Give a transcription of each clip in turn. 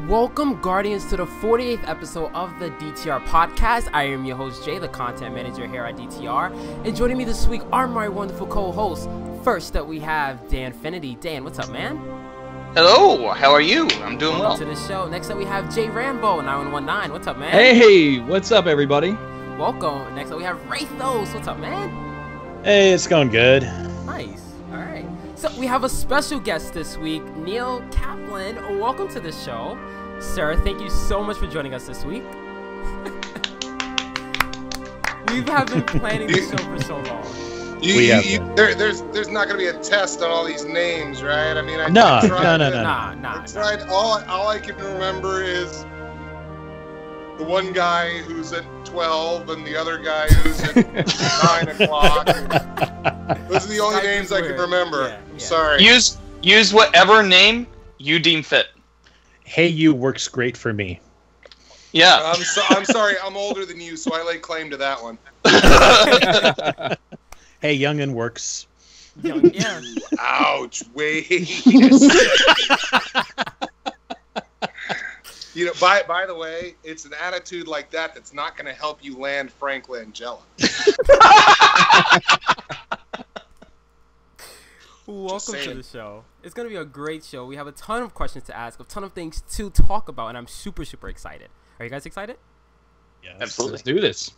Welcome, Guardians, to the 48th episode of the DTR podcast. I am your host, Jay, the content manager here at DTR. And joining me this week are my wonderful co-hosts. First up, we have Dan Finity. Dan, what's up, man? Hello, how are you? I'm doing well. Welcome to the show. Next up, we have Jay Rambo, 9119. What's up, man? Hey, what's up, everybody? Welcome. Next up, we have Wraithos. What's up, man? Hey, it's going good. Nice. All right. So we have a special guest this week, Neil Kaplan. Welcome to the show. Sir, thank you so much for joining us this week. We have been planning this show for so long. There's not going to be a test on all these names, right? I mean, No. I tried. All I can remember is the one guy who's at 12 and the other guy who's at 9 o'clock. Those are the only names I can remember. Yeah. I'm sorry. Use whatever name you deem fit. Hey, you works great for me. Yeah. I'm sorry. I'm older than you, so I lay claim to that one. Hey, youngin' works. Yeah. Ouch! Wait. You know, by the way, it's an attitude like that that's not going to help you land Frank Langella. Welcome to the show. It's going to be a great show. We have a ton of questions to ask, a ton of things to talk about, and I'm super excited. Are you guys excited? Yes. Absolutely. Let's do this.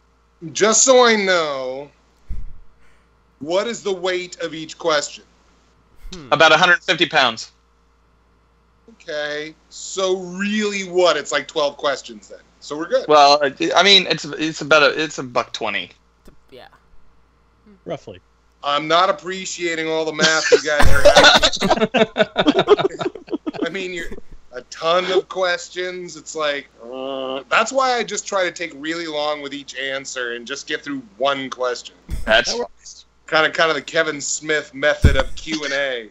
Just so I know, what is the weight of each question? About 150 pounds. Okay, so really what? It's like 12 questions then. So we're good. Well, I mean, it's $1.20. Yeah. Roughly. I'm not appreciating all the math you guys are having. I mean, you're a ton of questions. It's like, that's why I just try to take really long with each answer and just get through one question. That's Kind of the Kevin Smith method of Q&A.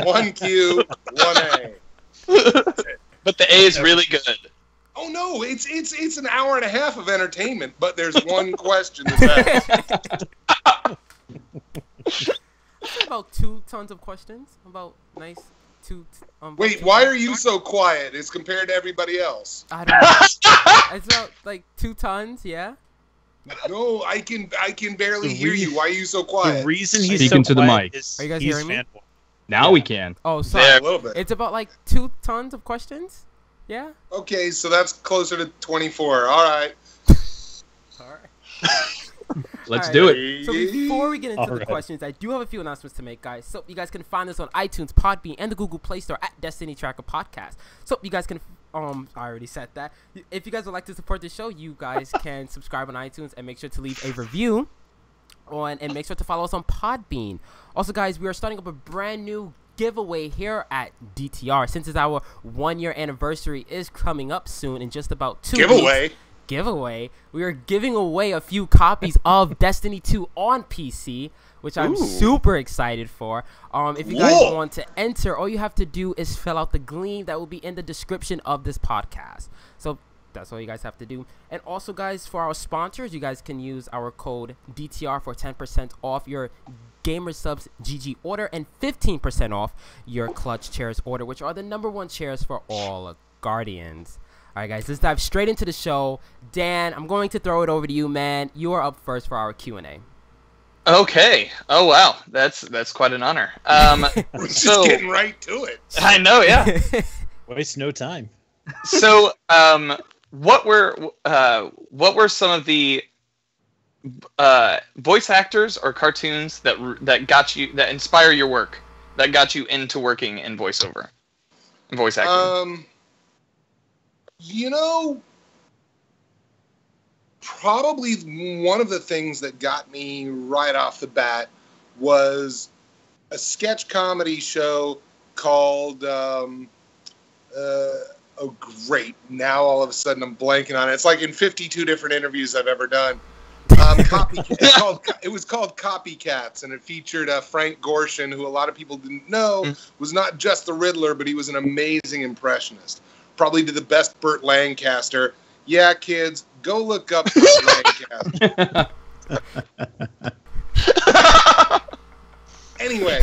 One Q, one A. But the A is really good. Oh no, it's an hour and a half of entertainment, but there's one question that's asked. About 2 tons of questions. About nice 2. Wait, why are you so quiet as compared to everybody else? I don't know. It's about like 2 tons, yeah? No, I can barely hear you. Why are you so quiet? The reason he's Speaking so to the quiet mic. is Are you guys he's hearing me? fanboy. Now we can. Oh, sorry. There. A little bit. It's about like 2 tons of questions? Yeah? Okay, so that's closer to 24. All right. Alright. Let's All do right. it. So before we get into the Alright. questions, I do have a few announcements to make, guys. So you guys can find us on iTunes, Podbean, and the Google Play Store at Destiny Tracker Podcast. So you guys can, I already said that. If you guys would like to support the show, you guys can subscribe on iTunes and make sure to leave a review and make sure to follow us on Podbean. Also, guys, we are starting up a brand new giveaway here at DTR. Since it's our 1-year anniversary is coming up soon in just about 2 weeks. Giveaway. We are giving away a few copies of Destiny 2 on PC, which I'm super excited for. If you guys want to enter, all you have to do is fill out the gleam that will be in the description of this podcast. So that's all you guys have to do. And also, guys, for our sponsors, you guys can use our code DTR for 10% off your Gamer Subs GG order and 15% off your Clutch Chairs order, which are the #1 chairs for all Guardians. All right, guys, let's dive straight into the show. Dan, I'm going to throw it over to you, man. You are up first for our Q&A. Okay. Oh wow, that's quite an honor. We're just getting right to it. I know, yeah. Waste no time. So, what were some of the voice actors or cartoons that inspire your work, that got you into working in voice acting? You know, probably one of the things that got me right off the bat was a sketch comedy show called, great. Now all of a sudden I'm blanking on it. It's like in 52 different interviews I've ever done. It was called Copycats, and it featured Frank Gorshin, who a lot of people didn't know was not just the Riddler, but he was an amazing impressionist. Probably did the best Burt Lancaster. Yeah, kids, go look up Burt Lancaster. Anyway,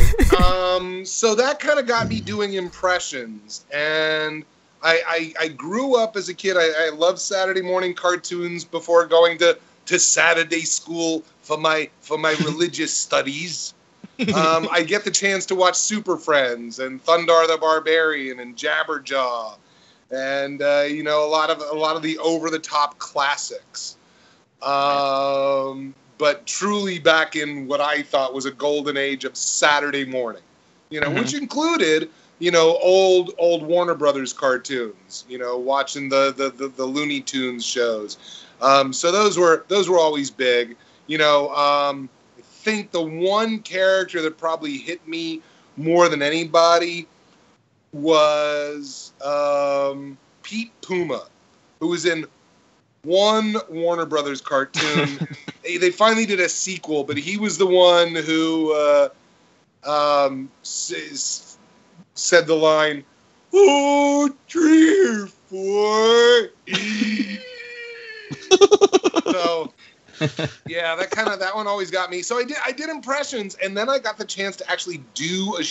so that kind of got me doing impressions, and I grew up as a kid. I loved Saturday morning cartoons before going to Saturday school for my religious studies. I get the chance to watch Super Friends and Thundar the Barbarian and Jabberjaw, and you know, a lot of the over the top classics. But truly back in what I thought was a golden age of Saturday morning, you know, which included, you know, old Warner Brothers cartoons, you know, watching the Looney Tunes shows. So those were always big. You know, I think the one character that probably hit me more than anybody was Pete Puma, who was in one Warner Brothers cartoon. They finally did a sequel, but he was the one who said the line, "Oh, 3 or 4." So, yeah, that one always got me. So I did impressions, and then I got the chance to actually do a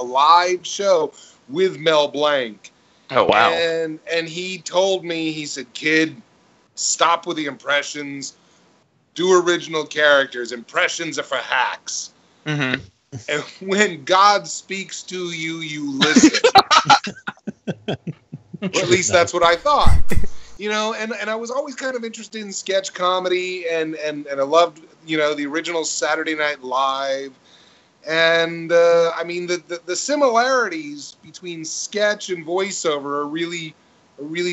live show with Mel Blanc. Oh, wow. And he told me, he said, "Kid, stop with the impressions. Do original characters. Impressions are for hacks." Mm-hmm. And when God speaks to you, you listen. Or at least that's what I thought. You know, and I was always kind of interested in sketch comedy, and I loved, you know, the original Saturday Night Live. And, I mean, the similarities between sketch and voiceover are really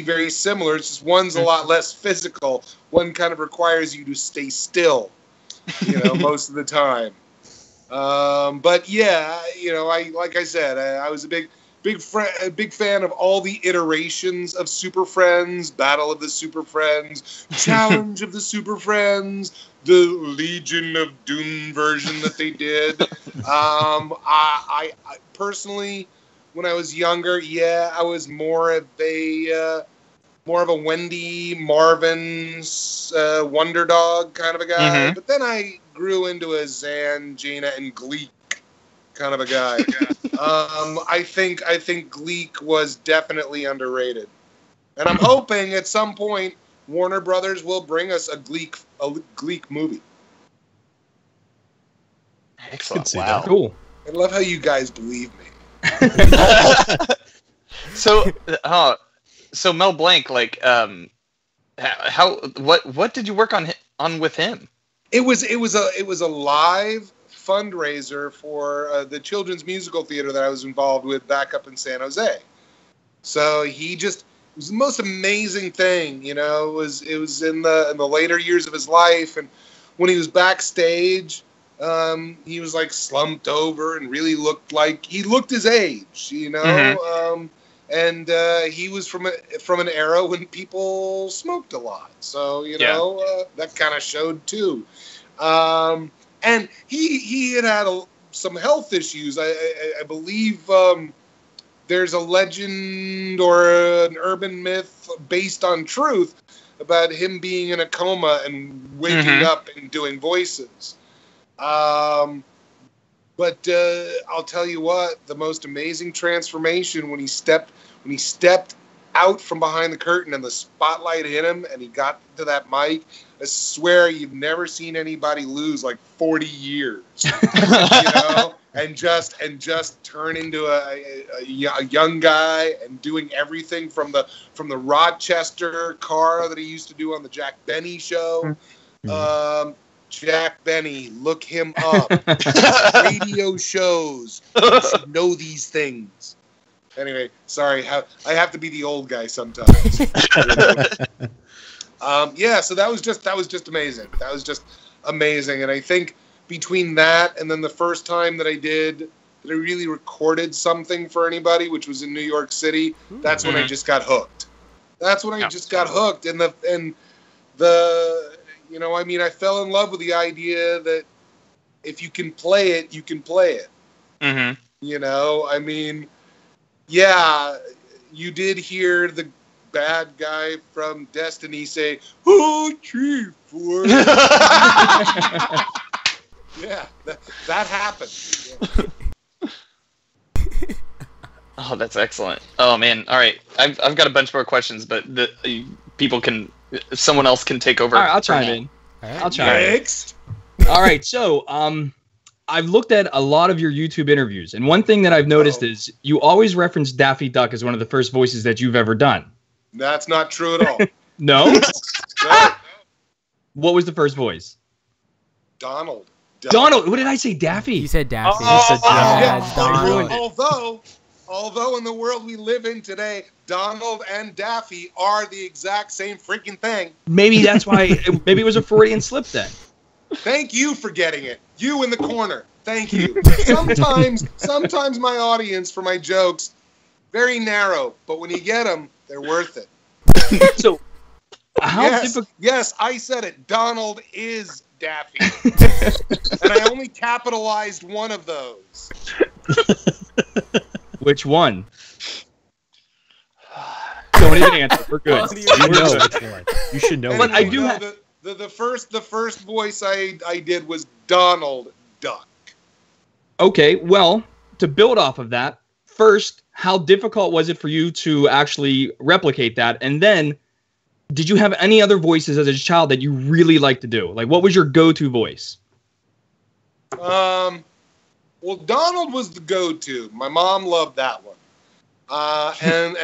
very similar. It's just one's a lot less physical. One kind of requires you to stay still, you know, most of the time. But yeah, you know, like I said, I was a big fan of all the iterations of Super Friends, Battle of the Super Friends, Challenge of the Super Friends, the Legion of Doom version that they did. I personally, when I was younger, yeah, I was more of a Wendy Marvin's Wonder Dog kind of a guy. Mm-hmm. But then I grew into a Zan, Jaina, and Gleek kind of a guy. I think Gleek was definitely underrated, and I'm hoping at some point Warner Brothers will bring us a Gleek movie. Excellent. see Wow. that. Cool. I love how you guys believe me. So Mel Blanc, like, what did you work on with him? It was a live fundraiser for the children's musical theater that I was involved with back up in San Jose. So it was the most amazing thing, you know. It was in the later years of his life, and when he was backstage, he was like slumped over and really looked his age, you know. Mm-hmm. And he was from an era when people smoked a lot, so you know, that kind of showed too. And he had some health issues. I believe there's a legend or an urban myth based on truth about him being in a coma and waking up and doing voices. But I'll tell you what, the most amazing transformation when he stepped out from behind the curtain and the spotlight hit him and he got to that mic. I swear you've never seen anybody lose like 40 years, you know, and just turn into a young guy and doing everything from the Rochester car that he used to do on the Jack Benny show. Jack Benny, look him up. Radio shows. You should know these things. Anyway, sorry, I have to be the old guy sometimes. Yeah, so that was just amazing. That was just amazing, and I think between that and then the first time that I really recorded something for anybody, which was in New York City, that's when I just got hooked. That's when I just got hooked, and the you know, I mean, I fell in love with the idea that if you can play it, you can play it. Mm-hmm. You know, I mean, yeah, you did hear the bad guy from Destiny say, "Oh, 3, 4." Yeah, that happened. Yeah. Oh, that's excellent. Oh man. All right, I've got a bunch more questions, but someone else can take over. All right, I'll for chime now. in. I'll chime in. Next. All right, so I've looked at a lot of your YouTube interviews, and one thing that I've noticed is you always reference Daffy Duck as one of the first voices that you've ever done. That's not true at all. No? No. What was the first voice? Donald. Duck. Donald. What did I say? Daffy. You said Daffy. Oh, said yeah, Donald. Donald. Ruined it. Although in the world we live in today, Donald and Daffy are the exact same freaking thing. Maybe that's why. Maybe it was a Freudian slip then. Thank you for getting it. You in the corner. Thank you. Sometimes my audience for my jokes, very narrow, but when you get them, they're worth it. So, how difficult? Yes, I said it. Donald is Daffy. And I only capitalized one of those. Which one? Don't even answer. We're good. You know which one. You should know. But which I one. do No, have- the first voice I did was Donald Duck. Okay, well, to build off of that, first, how difficult was it for you to actually replicate that? And then, did you have any other voices as a child that you really liked to do? Like, what was your go-to voice? Well, Donald was the go-to. My mom loved that one. And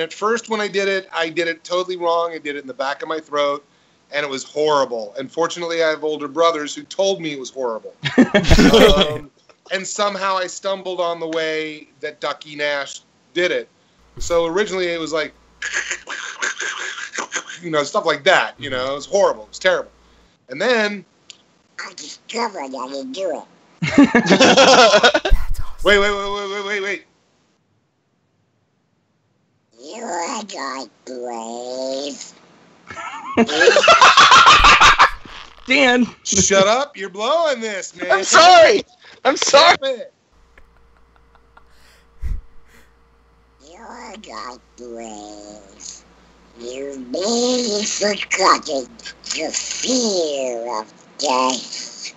at first when I did it totally wrong. I did it in the back of my throat, and it was horrible. And fortunately, I have older brothers who told me it was horrible. And somehow I stumbled on the way that Ducky Nash did it. So originally it was like, stuff like that. It was horrible. It was terrible. And then I discovered how to do it. That's awesome. wait. You're God brave. Dan! Shut up! You're blowing this, man. I'm sorry. Stop it. You're God brave. You've barely forgotten the fear of death.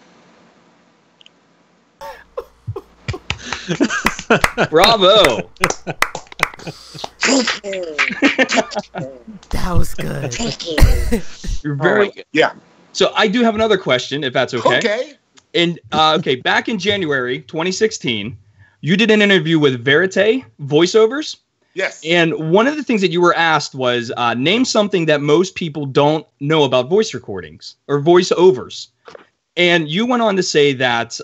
Bravo! Thank you. That was good. Thank you. You're very good. Yeah. So I do have another question, if that's okay. Okay. And back in January 2016, you did an interview with Verite Voiceovers. Yes. And one of the things that you were asked was name something that most people don't know about voice recordings or voiceovers. And you went on to say that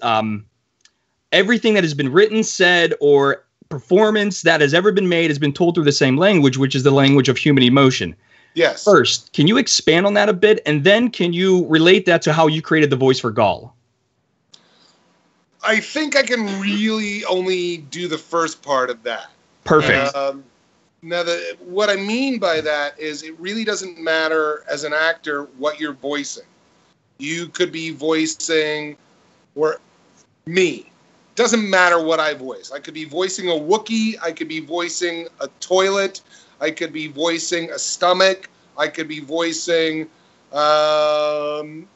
everything that has been written, said, or performance that has ever been made has been told through the same language, which is the language of human emotion. Yes. First, can you expand on that a bit? And then can you relate that to how you created the voice for Ghaul? I think I can really only do the first part of that. Perfect. Now, what I mean by that is it really doesn't matter as an actor what you're voicing. You could be voicing me. Doesn't matter what I voice. I could be voicing a Wookiee. I could be voicing a toilet. I could be voicing a stomach. I could be voicing an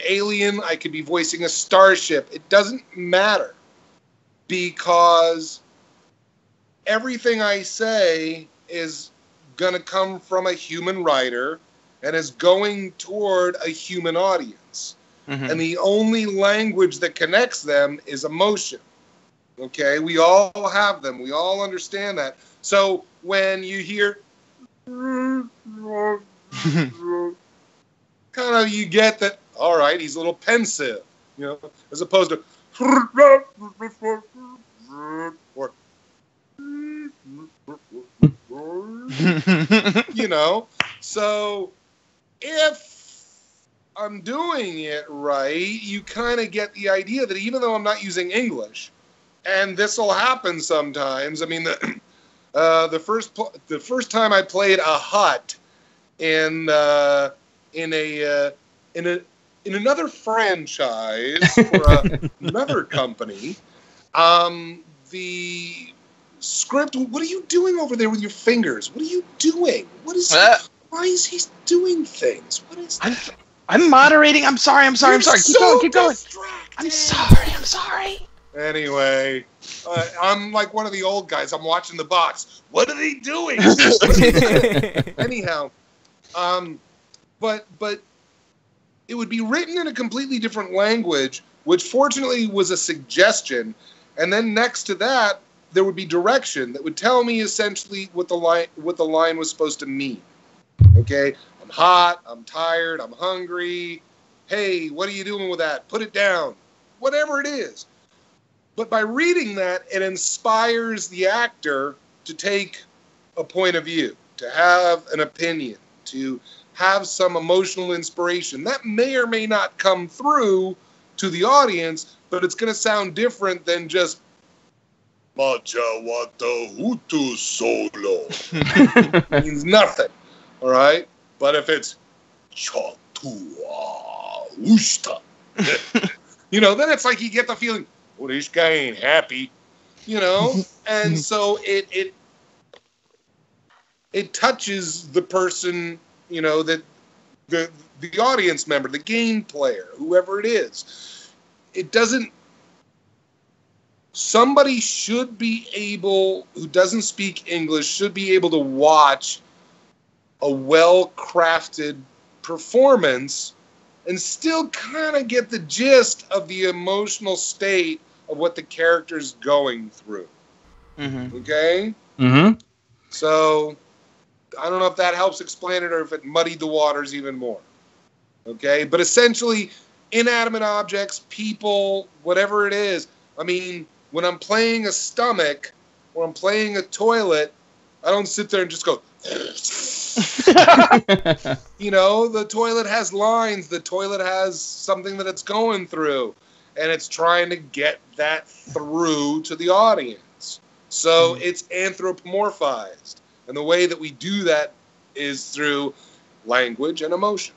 alien. I could be voicing a starship. It doesn't matter because everything I say is going to come from a human writer and is going toward a human audience. Mhm. And the only language that connects them is emotion. Okay? We all have them. We all understand that. So when you hear kind of you get that, all right, he's a little pensive, as opposed to or so if I'm doing it right, you kind of get the idea that even though I'm not using English, and this will happen sometimes. I mean, the first time I played a hut in another franchise for another company, the script. What are you doing over there with your fingers? What are you doing? Why is he doing things? What is I'm moderating. I'm sorry. Keep going. distracted. I'm sorry. Anyway, I'm like one of the old guys. I'm watching the box. What are they doing? Anyhow, but it would be written in a completely different language, which fortunately was a suggestion. And then next to that, there would be direction that would tell me essentially what the line was supposed to mean. Okay, I'm hot. I'm tired. I'm hungry. Hey, what are you doing with that? Put it down. Whatever it is. But by reading that, it inspires the actor to take a point of view, to have an opinion, to have some emotional inspiration. That may or may not come through to the audience, but it's going to sound different than just Macha Wata Hutu Solo. It means nothing, all right? But if it's Chatua Usta, then it's like you get the feeling, well, this guy ain't happy, and so it touches the person, that the audience member, the game player, whoever it is. It doesn't. Somebody should be able, who doesn't speak English, should be able to watch a well-crafted performance and still kind of get the gist of the emotional state of what the character's going through. Mm-hmm. Okay? Mm-hmm. So, I don't know if that helps explain it or if it muddied the waters even more. Okay? But essentially, inanimate objects, people, whatever it is. I mean, when I'm playing a stomach or I'm playing a toilet, I don't sit there and just go... The toilet has lines. The toilet has something that it's going through, and it's trying to get that through to the audience. So it's anthropomorphized, and the way that we do that is through language and emotion.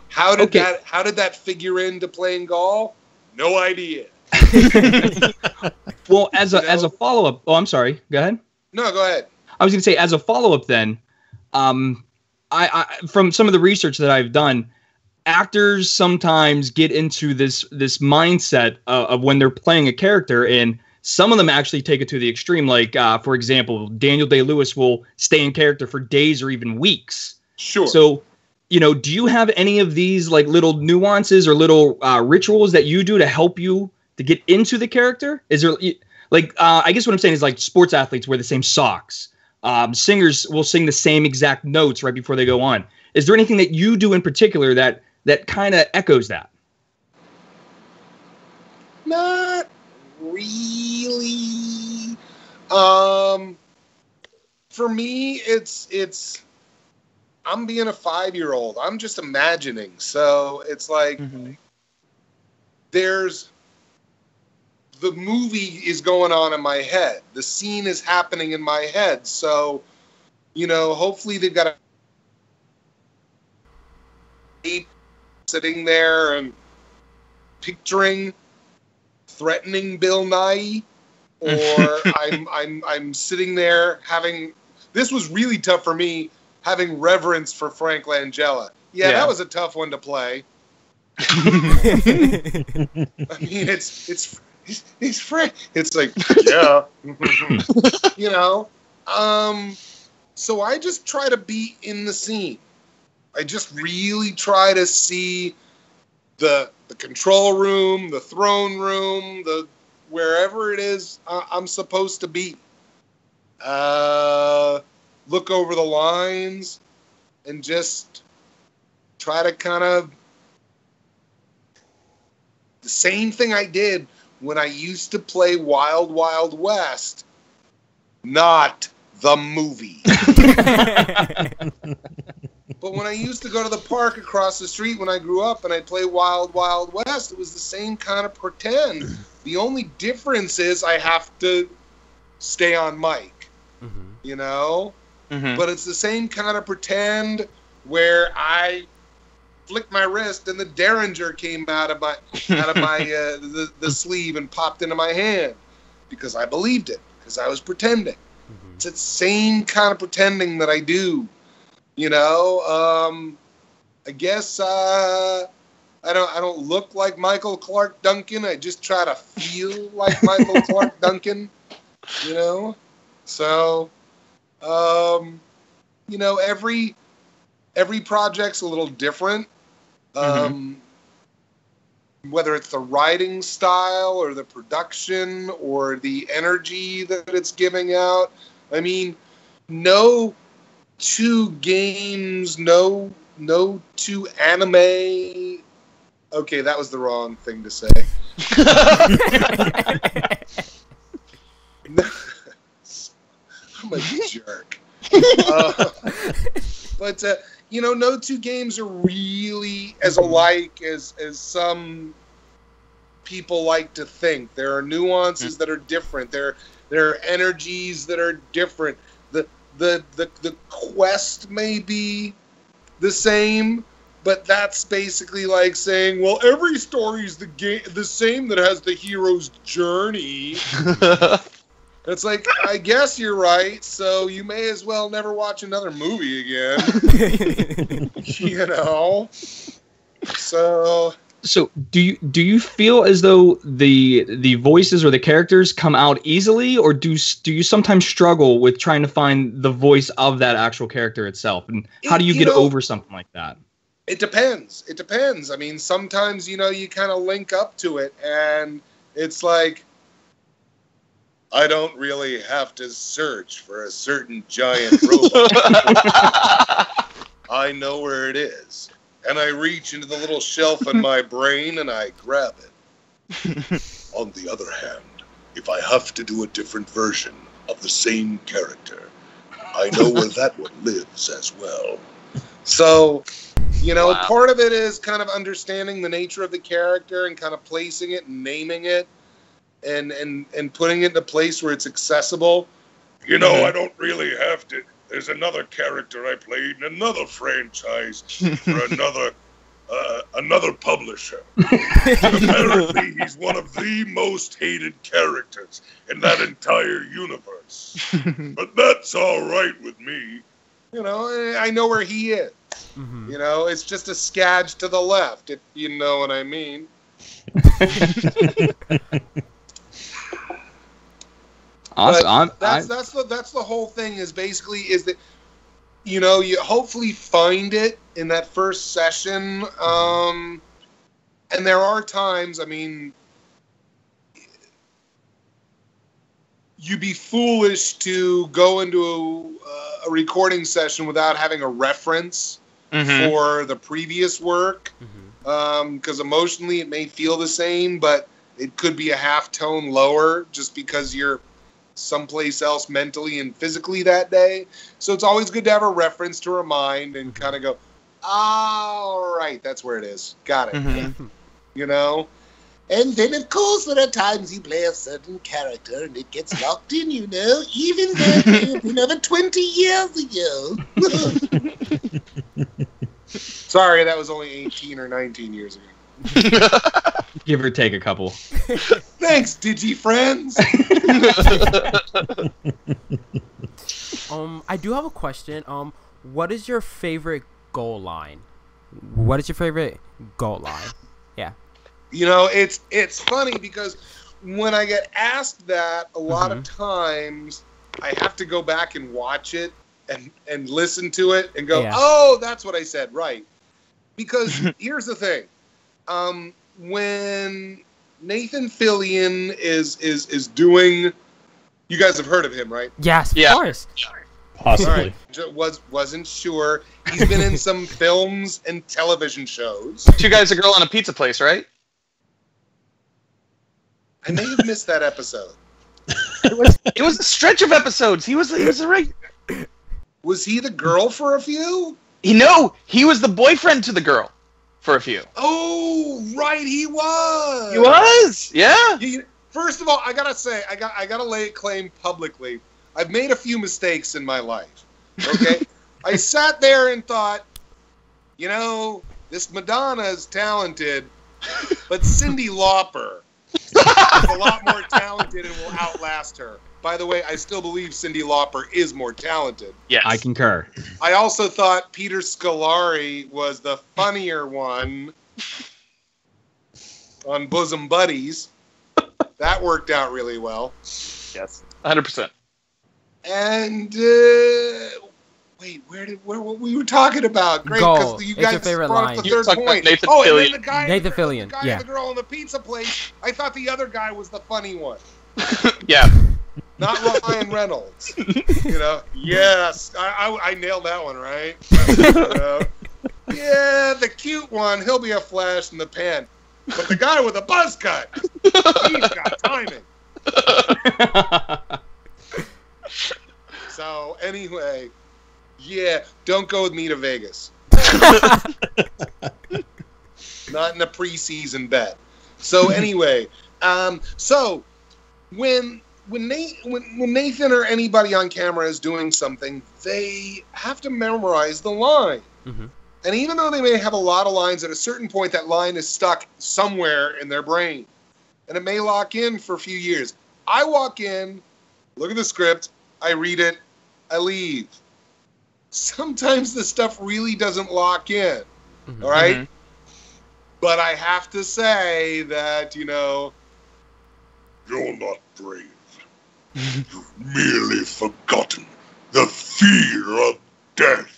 How did that figure into playing Ghaul? No idea. Well, as a follow-up, I'm sorry. Go ahead. No, go ahead. I was going to say, as a follow-up then, I from some of the research that I've done, actors sometimes get into this mindset of when they're playing a character, and some of them actually take it to the extreme. Like, for example, Daniel Day-Lewis will stay in character for days or even weeks. Sure. So, do you have any of these like little nuances or little rituals that you do to help you to get into the character? Is there I guess what I'm saying is like sports athletes wear the same socks. Singers will sing the same exact notes right before they go on. Is there anything that you do in particular that kind of echoes that? Not really. For me, it's I'm being a 5-year-old. I'm just imagining. So it's like there's the movie is going on in my head. The scene is happening in my head. So, hopefully they've got a sitting there and picturing threatening Bill Nighy, or I'm sitting there having. This was really tough for me, having reverence for Frank Langella. Yeah, that was a tough one to play. I mean, He's Frank. It's like, yeah. So I just try to be in the scene. I just really try to see the control room, the throne room, wherever it is I'm supposed to be. Look over the lines and just try to kind of the same thing I did when I used to play Wild Wild West, not the movie. But when I used to go to the park across the street when I grew up and I'd play Wild Wild West, it was the same kind of pretend. The only difference is I have to stay on mic, But it's the same kind of pretend where I flicked my wrist and the Derringer came out of my the sleeve and popped into my hand because I believed it, because I was pretending. It's the same kind of pretending that I do. I guess I don't look like Michael Clark Duncan. I just try to feel like Michael Clark Duncan, you know? So, you know, every project's a little different. Whether it's the writing style or the production or the energy that it's giving out. I mean, no two games, no two anime. Okay, that was the wrong thing to say. I'm a jerk. But you know, no two games are really as alike as some people like to think. There are nuances that are different. There are energies that are different. The quest may be the same, but that's basically like saying, well, every story is the same that has the hero's journey. It's like, I guess you're right, so you may as well never watch another movie again. You know? So do you feel as though the voices or the characters come out easily, or do you sometimes struggle with trying to find the voice of that actual character itself? And how do you get over something like that? It depends. I mean, sometimes, you know, you kind of link up to it, and it's like, I don't really have to search for a certain giant robot. I know where it is. And I reach into the little shelf in my brain and I grab it. On the other hand, if I have to do a different version of the same character, I know where that one lives as well. So, you know, part of it is kind of understanding the nature of the character and kind of placing it and naming it. And putting it in a place where it's accessible. You know, I don't really have to. There's another character I played in another franchise for another publisher. Apparently, he's one of the most hated characters in that entire universe. But that's all right with me. You know, I know where he is. You know, it's just a scadge to the left, if you know what I mean. Awesome. That's the whole thing. Is that, you know, you hopefully find it in that first session, and there are times. I mean, you'd be foolish to go into a recording session without having a reference for the previous work, because emotionally it may feel the same, but it could be a half tone lower just because you're someplace else mentally and physically that day. So it's always good to have a reference to remind and kind of go, all right, that's where it is. Got it. You know? And then, of course, there are times you play a certain character and it gets locked in, you know, even though it may have been over 20 years ago. Sorry, that was only 18 or 19 years ago. Give or take a couple. Thanks, DigiFriends. I do have a question. What is your favorite goal line? What is your favorite goal line? Yeah. You know, it's funny because when I get asked that, a lot of times I have to go back and watch it and listen to it and go, oh, that's what I said, right? Because here's the thing. When Nathan Fillion is doing, you guys have heard of him, right? Yes, of course. Possibly. Right. Wasn't sure. He's been in some films and television shows. Two Guys, a Girl on a Pizza Place, right? I may have missed that episode. It was a stretch of episodes. He was right. Was he the girl for a few? No, he was the boyfriend to the girl for a few. Oh, right, he was. He was, yeah. First of all, I gotta say, I gotta lay claim publicly. I've made a few mistakes in my life. Okay, I sat there and thought, you know, this Madonna is talented, but Cyndi Lauper is a lot more talented and will outlast her. By the way, I still believe Cyndi Lauper is more talented. Yes. I concur. I also thought Peter Scolari was the funnier one, on Bosom Buddies. That worked out really well. Yes, 100%. And wait, what we were talking about? Great, Ghaul. because you It's your guys favorite brought line. up the You third talked about point. Nathan And then Fillion. the guy, Nathan the Fillion, guy yeah. and the girl in the pizza place. I thought the other guy was the funny one, Yeah. not Ryan Reynolds. Yes, I nailed that one, right? Yeah, the cute one, he'll be a flash in the pan. But the guy with the buzz cut, he's got timing. So anyway, yeah, don't go with me to Vegas. Not in a preseason bet. So anyway, so when Nathan or anybody on camera is doing something, they have to memorize the line. Mm-hmm. And even though they may have a lot of lines, at a certain point that line is stuck somewhere in their brain. And it may lock in for a few years. I walk in, look at the script, I read it, I leave. Sometimes the stuff really doesn't lock in. Mhm. All right? Mhm. But I have to say that, you're not brave. You've merely forgotten the fear of death.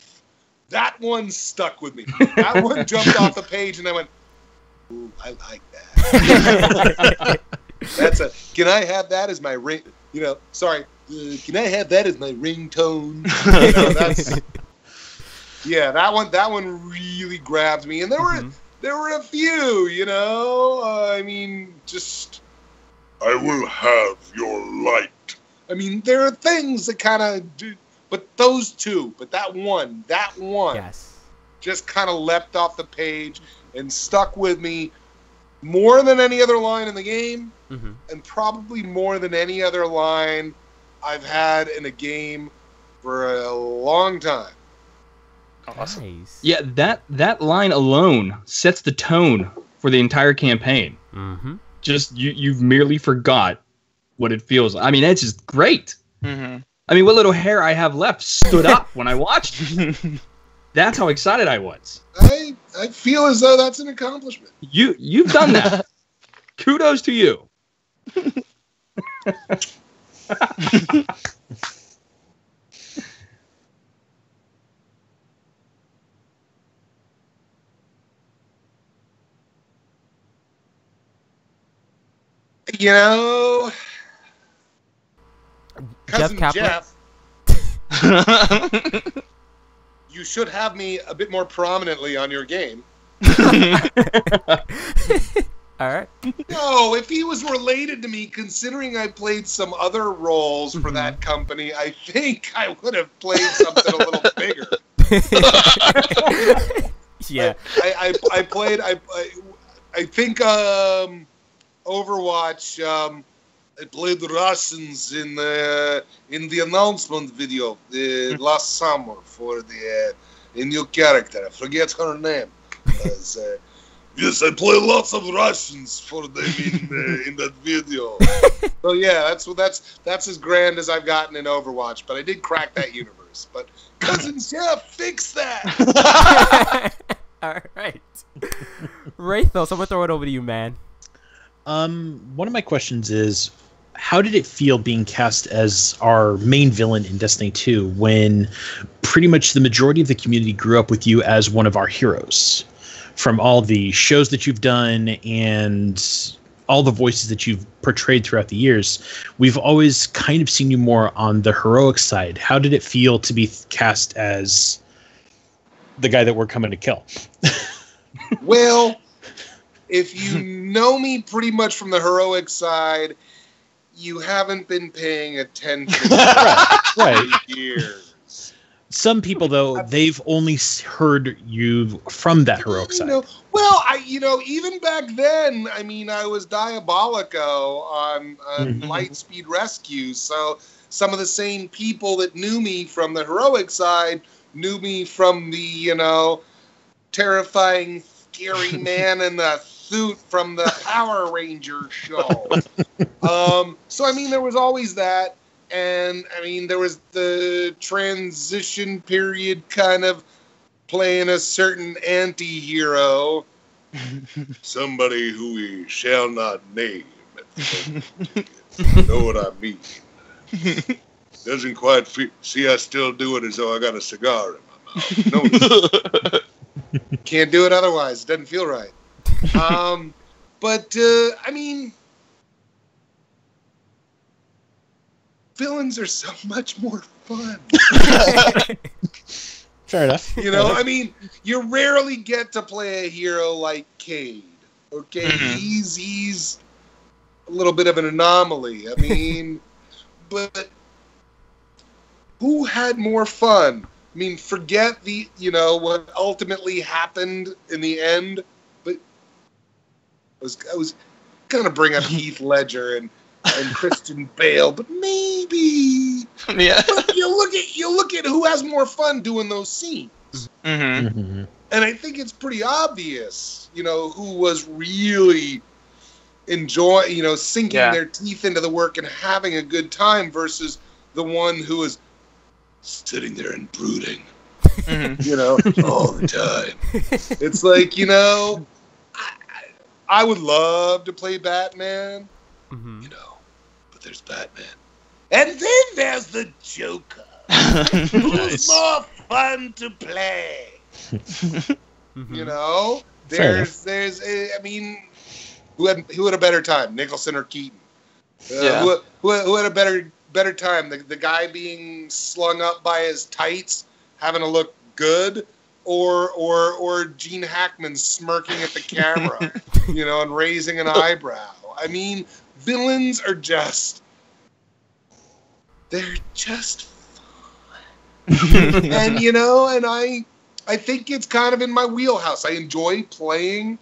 That one stuck with me. That one jumped off the page and I went, ooh, I like that. Can I have that as my ring? Sorry. Can I have that as my ringtone? Yeah, that one really grabbed me. And there were a few, I will have your light. I mean, there are things that kind of do, but those two, but that one Yes. just kind of leapt off the page and stuck with me more than any other line in the game, Mm-hmm. and probably more than any other line I've had in a game for a long time. Awesome. Nice. Yeah, that line alone sets the tone for the entire campaign. Mm-hmm. Just you've merely forgot what it feels. I mean, it's just great. Mm-hmm. I mean, what little hair I have left stood up when I watched it. That's how excited I was. I feel as though that's an accomplishment. You've done that. Kudos to you. Cousin Kaplan? Jeff, you should have me a bit more prominently on your game. All right. No, if he was related to me, considering I played some other roles for that company, I think I would have played something a little bigger. Yeah. I played. I think Overwatch. I played Russians in the announcement video last summer for the new character. I forget her name. Yes, I play lots of Russians for them in that video. So yeah, that's as grand as I've gotten in Overwatch. But I did crack that universe. But Cousin Jeff, fix that. All right. Wraithos, I'm gonna throw it over to you, man. One of my questions is, how did it feel being cast as our main villain in Destiny 2 when pretty much the majority of the community grew up with you as one of our heroes? From all the shows that you've done and all the voices that you've portrayed throughout the years, we've always kind of seen you more on the heroic side. How did it feel to be cast as the guy that we're coming to kill? Well, if you know me pretty much from the heroic side, you haven't been paying attention Right. for years. Some people, though, they've only heard you from that heroic side. Even back then, I mean, I was Diabolico on Lightspeed Rescue, so some of the same people that knew me from the heroic side knew me from the, terrifying, scary man in the suit from the Power Ranger show. So, I mean, there was always that. And, I mean, there was the transition period kind of playing a certain anti-hero. somebody who we shall not name. You know what I mean? Doesn't quite feel. See, I still do it as though I got a cigar in my mouth. No, can't do it otherwise. It doesn't feel right. But I mean, villains are so much more fun. Fair enough. You know, I mean, you rarely get to play a hero like Cade. Okay, he's a little bit of an anomaly. I mean, but who had more fun? I mean, forget what ultimately happened in the end. But I was gonna bring up Heath Ledger and Christian Bale, but maybe. Yeah. But you look at who has more fun doing those scenes. Mm-hmm. And I think it's pretty obvious, who was really sinking their teeth into the work and having a good time versus the one who was sitting there and brooding, all the time. It's like, I would love to play Batman, but there's Batman. And then there's the Joker, who's more fun to play. There's I mean, who had a better time, Nicholson or Keaton? Who had a better time, the guy being slung up by his tights, having to look good, or Gene Hackman smirking at the camera, and raising an eyebrow? I mean, villains are they're just fun. And, and I think it's kind of in my wheelhouse. I enjoy playing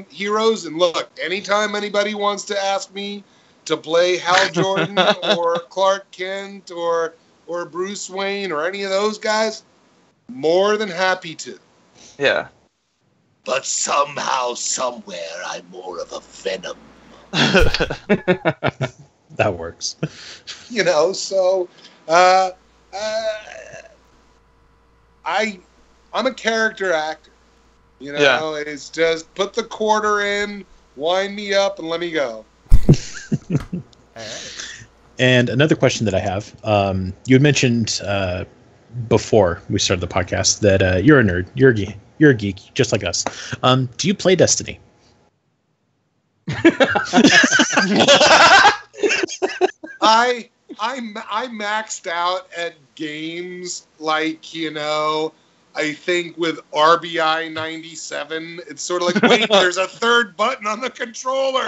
heroes. And look, anytime anybody wants to ask me to play Hal Jordan or Clark Kent or Bruce Wayne or any of those guys, more than happy to. Yeah. But somehow, somewhere, I'm more of a Venom. That works. So I'm a character actor. It's just put the quarter in, wind me up, and let me go. And another question that I have, you had mentioned before we started the podcast that you're a nerd, you're a geek, just like us. Do you play Destiny? I maxed out at games like, I think with RBI 97, it's sort of like, wait, there's a third button on the controller.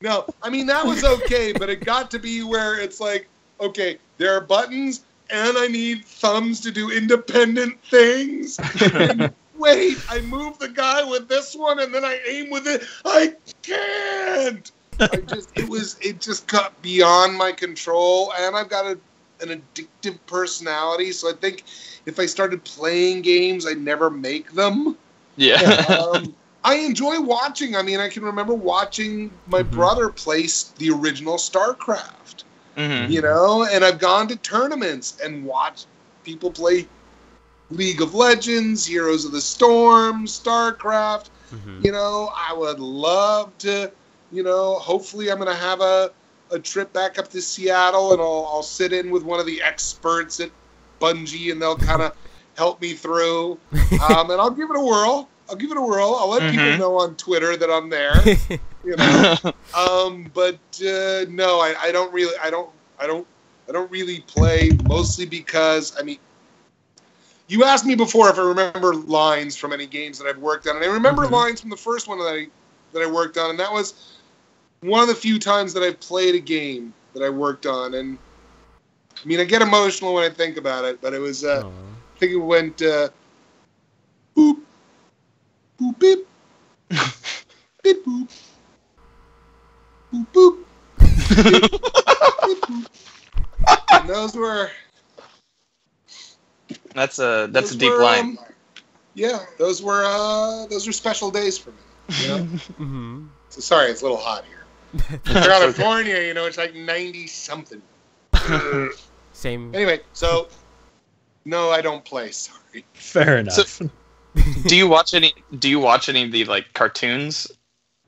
No, I mean, that was okay, but it got to be where it's like, okay, there are buttons, and I need thumbs to do independent things. And wait, I move the guy with this one, and then I aim with it. I can't. It just got beyond my control, and I've got an addictive personality, so I think if I started playing games, I'd never make them. Yeah. I enjoy watching. I mean, I can remember watching my brother play the original StarCraft, and I've gone to tournaments and watched people play League of Legends, Heroes of the Storm, StarCraft. I would love to, hopefully I'm going to have a trip back up to Seattle, and I'll sit in with one of the experts at Bungie, and they'll kind of help me through. And I'll give it a whirl. I'll let people know on Twitter that I'm there. But no, I don't really play, mostly because, I mean, you asked me before if I remember lines from any games that I've worked on, and I remember lines from the first one that I worked on, and that was one of the few times that I've played a game that I worked on. And I mean, I get emotional when I think about it, but it was I think it went boop boop beep beep boop boop boop beep, beep, boop. And those were that's a deep line. Yeah, those were special days for me. So sorry, it's a little hot here. California, it's like 90-something. Same. Anyway, so no, I don't play. Sorry. Fair enough. Do you watch any of the like cartoons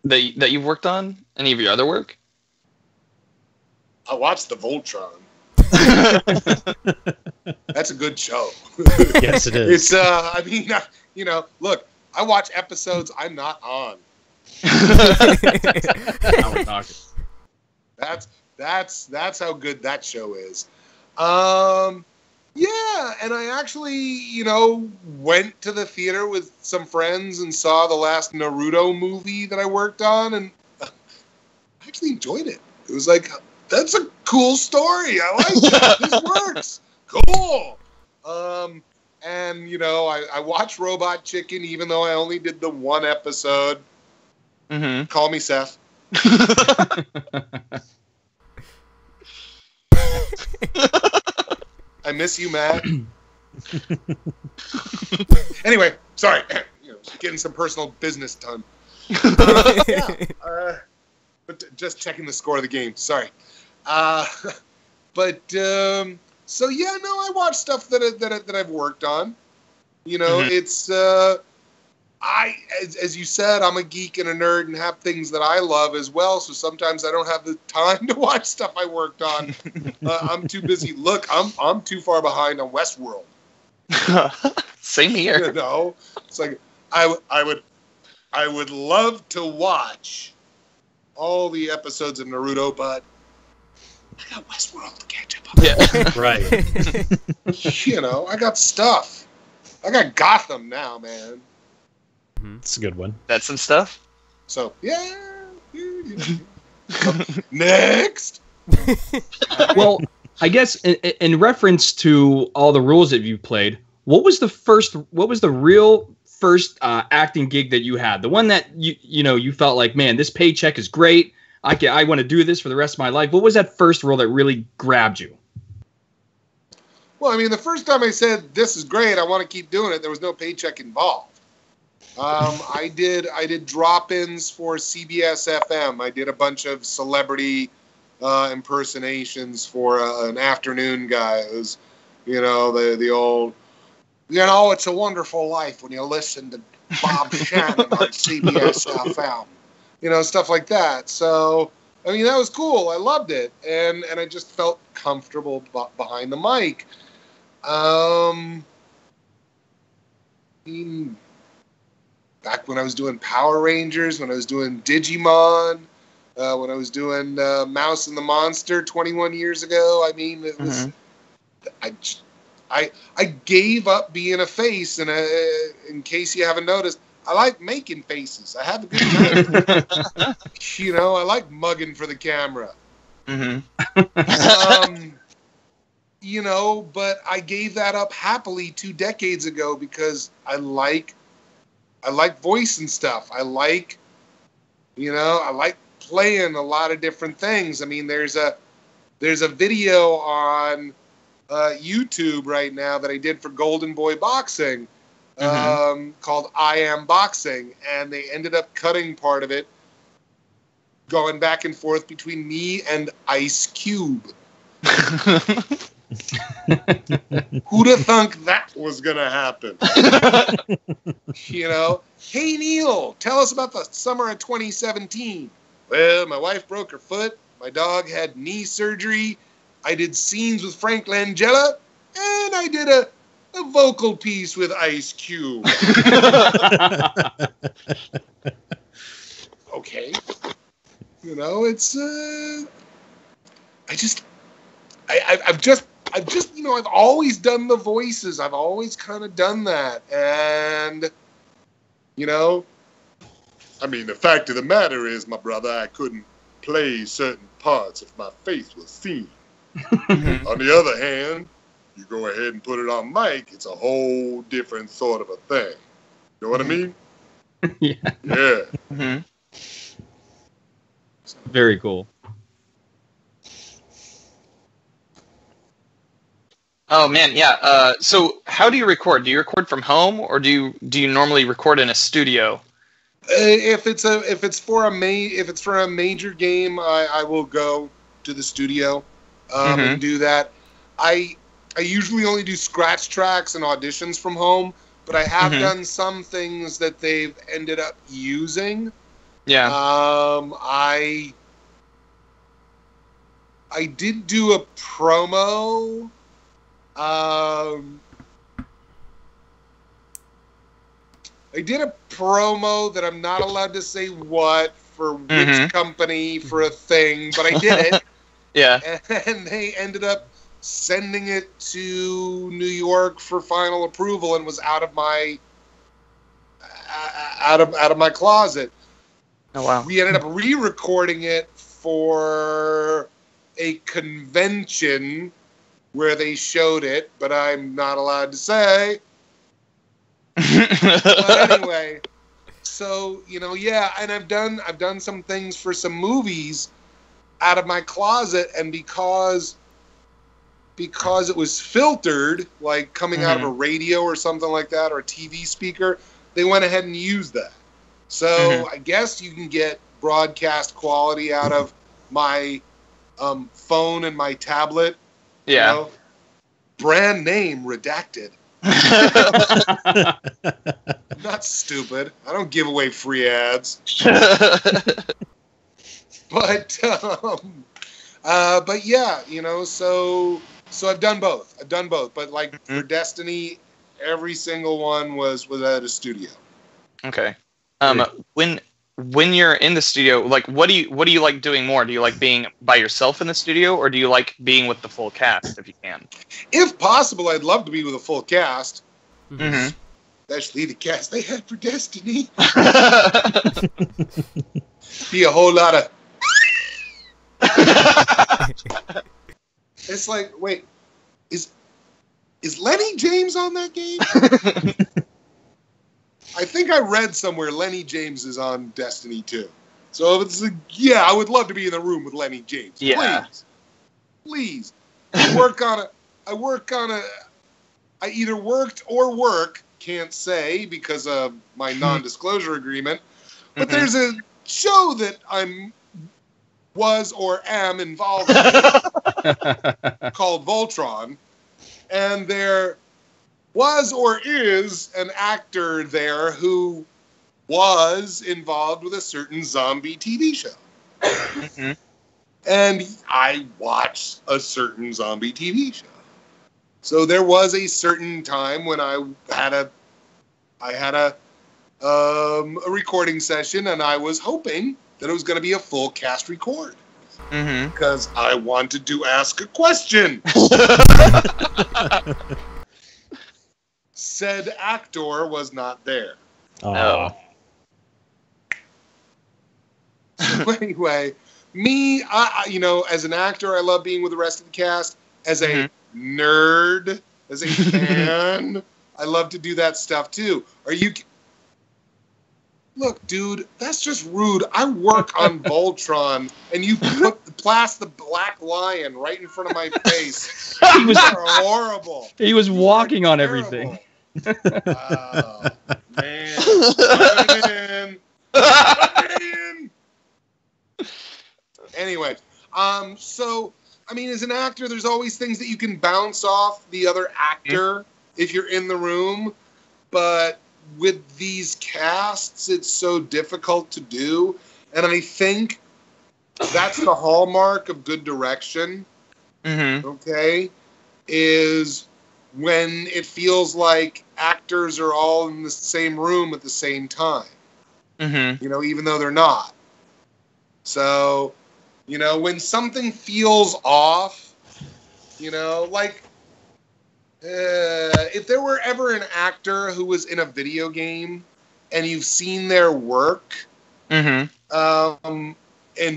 that you've worked on? Any of your other work? I watched the Voltron. That's a good show. Yes, it is. It's I mean, look, I watch episodes I'm not on. Now we're talking. That's how good that show is. Yeah, and I actually, went to the theater with some friends and saw the last Naruto movie that I worked on, and I actually enjoyed it. It was like, that's a cool story. I like it. This works. Cool. And I watched Robot Chicken, even though I only did the one episode. Mm-hmm. Call me Seth. I miss you, Matt. Anyway, sorry. Getting some personal business done. But just checking the score of the game. Sorry. So yeah, no, I watch stuff that I've worked on. It's as you said, I'm a geek and a nerd and have things that I love as well. So sometimes I don't have the time to watch stuff I worked on. I'm too busy. Look, I'm too far behind on Westworld. Same here. It's like I would love to watch all the episodes of Naruto, but I got Westworld to catch up on. Yeah. Right. I got stuff. I got Gotham now, man. It's a good one. That's some stuff. So, yeah. Next. Well, I guess in reference to all the roles that you've played, what was the real first acting gig that you had? The one that you felt like, man, this paycheck is great. I want to do this for the rest of my life. What was that first role that really grabbed you? Well, I mean, the first time I said, this is great, I want to keep doing it, there was no paycheck involved. I did drop-ins for CBS FM. I did a bunch of celebrity impersonations for an afternoon guy. It was, the old, it's a wonderful life when you listen to Bob Shannon on CBS FM. Stuff like that. So, I mean, that was cool. I loved it. And I just felt comfortable behind the mic. Back when I was doing Power Rangers, when I was doing Digimon, when I was doing Mouse and the Monster 21 years ago, I mean, it was... I gave up being a face, and in case you haven't noticed, I like making faces. I have a good time. I like mugging for the camera. Mm-hmm. But I gave that up happily 2 decades ago because I like voice and stuff. I like playing a lot of different things. I mean, there's a video on YouTube right now that I did for Golden Boy Boxing. Called I Am Boxing, and they ended up cutting part of it, going back and forth between me and Ice Cube. Who'd have thunk that was gonna happen? Hey Neil, tell us about the summer of 2017. Well, my wife broke her foot, my dog had knee surgery, I did scenes with Frank Langella, and I did a vocal piece with Ice Cube. Okay. It's I've always done the voices. I've always kind of done that. And I mean, the fact of the matter is, my brother, I couldn't play certain parts if my face was seen. On the other hand, you go ahead and put it on mic, it's a whole different sort of a thing. You know what I mean? Yeah. Yeah. Mm-hmm. Very cool. Oh man, yeah. So how do you record? Do you record from home, or do you normally record in a studio? If it's for a major game, I will go to the studio and do that. I usually only do scratch tracks and auditions from home, but I have done some things that they've ended up using. Yeah. I did do a promo. I did a promo that I'm not allowed to say what for which company for a thing, but I did it. Yeah. And they ended up sending it to New York for final approval and was out of my closet. Oh wow. We ended up re-recording it for a convention where they showed it, but I'm not allowed to say. But anyway, so yeah, and I've done some things for some movies out of my closet, and because it was filtered, like coming out of a radio or something like that, or a TV speaker, they went ahead and used that. So I guess you can get broadcast quality out of my phone and my tablet. Yeah. Brand name redacted. I'm not stupid. I don't give away free ads. But yeah, so I've done both. But like for Destiny, every single one was at a studio. Okay. When you're in the studio, like what do you like doing more? Do you like being by yourself in the studio, or do you like being with the full cast if you can? If possible, I'd love to be with a full cast. Mm-hmm. Especially the cast they had for Destiny. Be a whole lot of. It's like, wait, is Lenny James on that game? I think I read somewhere Lenny James is on Destiny 2. So it's like, yeah, I would love to be in the room with Lenny James. Yeah. Please. I either worked or work, can't say because of my non-disclosure agreement, but there's a show that was or am involved in called Voltron, and there was or is an actor there who was involved with a certain zombie TV show. And I watched a certain zombie TV show. So there was a certain time when I had a recording session, and I was hoping that it was going to be a full cast record. Because I wanted to ask a question. Said actor was not there. Oh. So anyway, me, as an actor, I love being with the rest of the cast. As a nerd, as a fan, I love to do that stuff too. Look, dude, that's just rude. I work on Voltron, and you blast the Black Lion right in front of my face. You are horrible. He was walking on everything. Oh, man. Anyway, so, I mean, as an actor, there's always things that you can bounce off the other actor if you're in the room, but with these casts, it's so difficult to do, and I think that's the hallmark of good direction, okay, is when it feels like actors are all in the same room at the same time, even though they're not. So, when something feels off, like, if there were ever an actor who was in a video game and you've seen their work in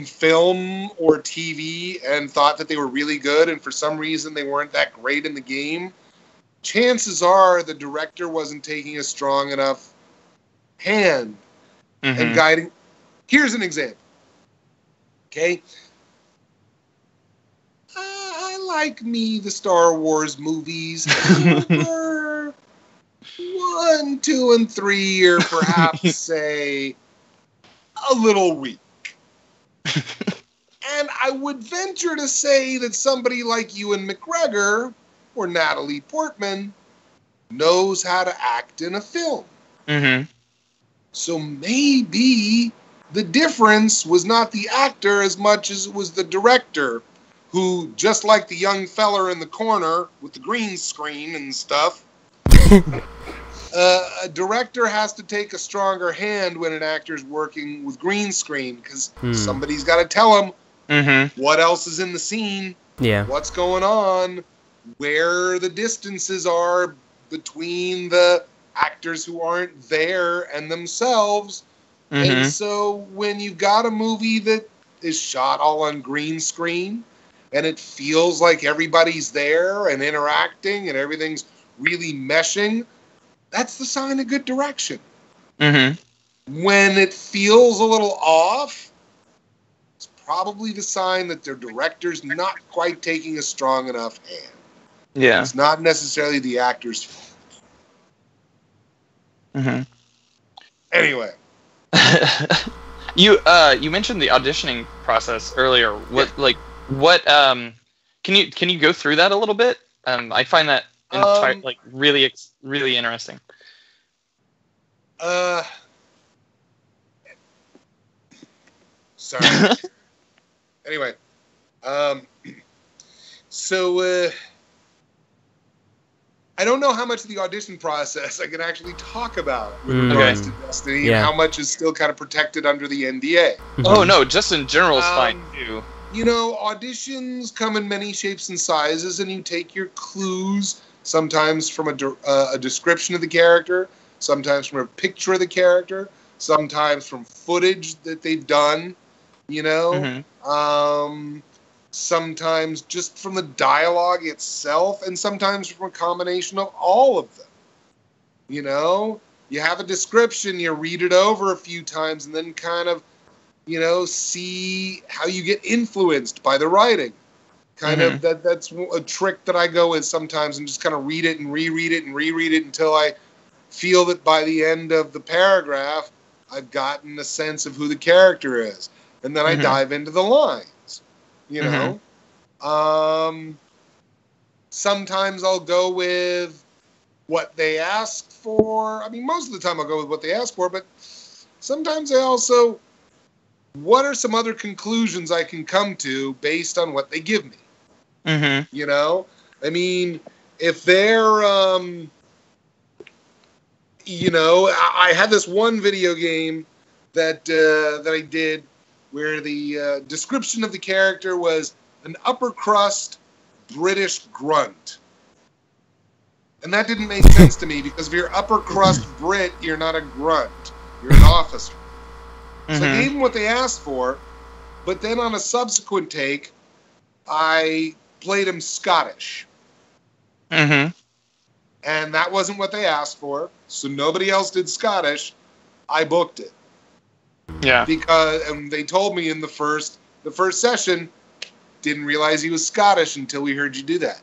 film or TV and thought that they were really good, and for some reason they weren't that great in the game, chances are the director wasn't taking a strong enough hand and guiding. Here's an example. Okay? I like the Star Wars movies. Number 1, 2, and 3 are perhaps, say, a little weak. And I would venture to say that somebody like Ewan McGregor or Natalie Portman knows how to act in a film. Mm-hmm. So maybe the difference was not the actor as much as it was the director, who, just like the young fella in the corner with the green screen and stuff, a director has to take a stronger hand when an actor's working with green screen, because somebody's got to tell him what else is in the scene, what's going on, where the distances are between the actors who aren't there and themselves. And so when you've got a movie that is shot all on green screen and it feels like everybody's there and interacting and everything's really meshing, that's the sign of good direction. When it feels a little off, it's probably the sign that their director's not quite taking a strong enough hand. Yeah. It's not necessarily the actor's fault. Anyway. You mentioned the auditioning process earlier. Can you go through that a little bit? I find that really interesting. Sorry. Anyway, so I don't know how much of the audition process I can actually talk about with regards to Destiny, and how much is still kind of protected under the NDA. Oh no, just in general is fine too. You know, auditions come in many shapes and sizes, and you take your clues sometimes from a description of the character, sometimes from a picture of the character, sometimes from footage that they've done, you know, sometimes just from the dialogue itself, and sometimes from a combination of all of them. You know, you have a description, you read it over a few times, and then kind of, you know, see how you get influenced by the writing. Kind of that's a trick that I go with sometimes, and just kind of read it and reread it and reread it until I feel that by the end of the paragraph, I've gotten a sense of who the character is. And then I dive into the lines, you know. Sometimes I'll go with what they ask for. I mean, most of the time I'll go with what they ask for, but sometimes I also, what are some other conclusions I can come to based on what they give me? You know? I mean, if they're, you know, I had this one video game that I did where the description of the character was an upper crust British grunt. And that didn't make sense to me, because if you're upper crust Brit, you're not a grunt. You're an officer. So I gave them what they asked for, but then on a subsequent take, I played him Scottish. And that wasn't what they asked for, so nobody else did Scottish. I booked it. Yeah. Because they told me in the first session, didn't realize he was Scottish until we heard you do that.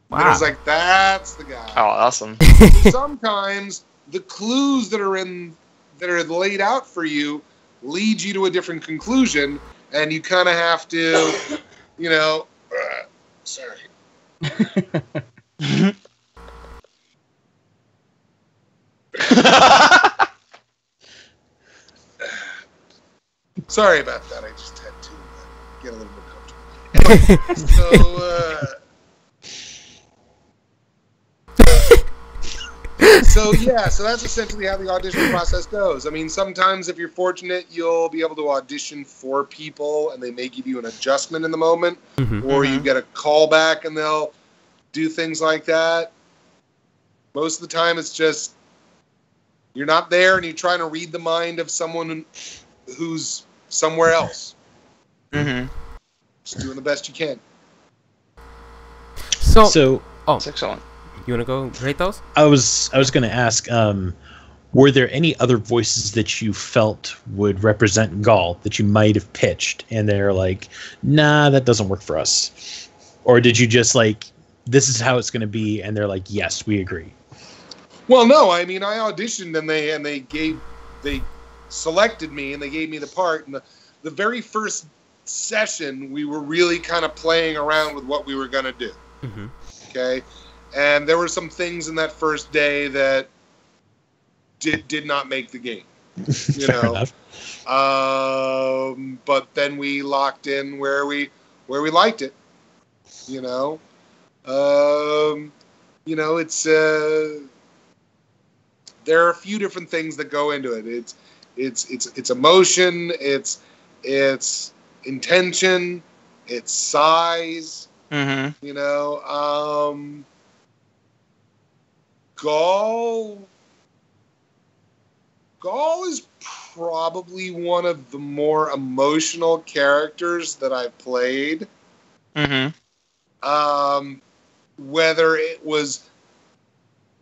Wow. And I was like, that's the guy. Oh, awesome. Sometimes the clues that are laid out for you lead you to a different conclusion, and you kind of have to, you know, sorry. Sorry about that. I just had to get a little more comfortable. Anyway, so that's essentially how the audition process goes. I mean, sometimes if you're fortunate, you'll be able to audition for people and they may give you an adjustment in the moment, or you get a callback and they'll do things like that. Most of the time it's just you're not there and you're trying to read the mind of someone who's somewhere else. Just doing the best you can. So That's excellent. You want to go rate those? I was going to ask, were there any other voices that you felt would represent Ghaul that you might have pitched and they're like, nah, that doesn't work for us? Or did you just like, this is how it's going to be, and they're like, yes, we agree? Well, no, I mean, I auditioned and they selected me and they gave me the part. And the very first session, we were really kind of playing around with what we were going to do. Okay. And there were some things in that first day that did not make the game. You Fair know. enough. But then we locked in where we liked it. You know. It's there are a few different things that go into it. It's emotion, it's intention, it's size. Mm-hmm. You know, Ghaul is probably one of the more emotional characters that I've played. Mm-hmm. Whether it was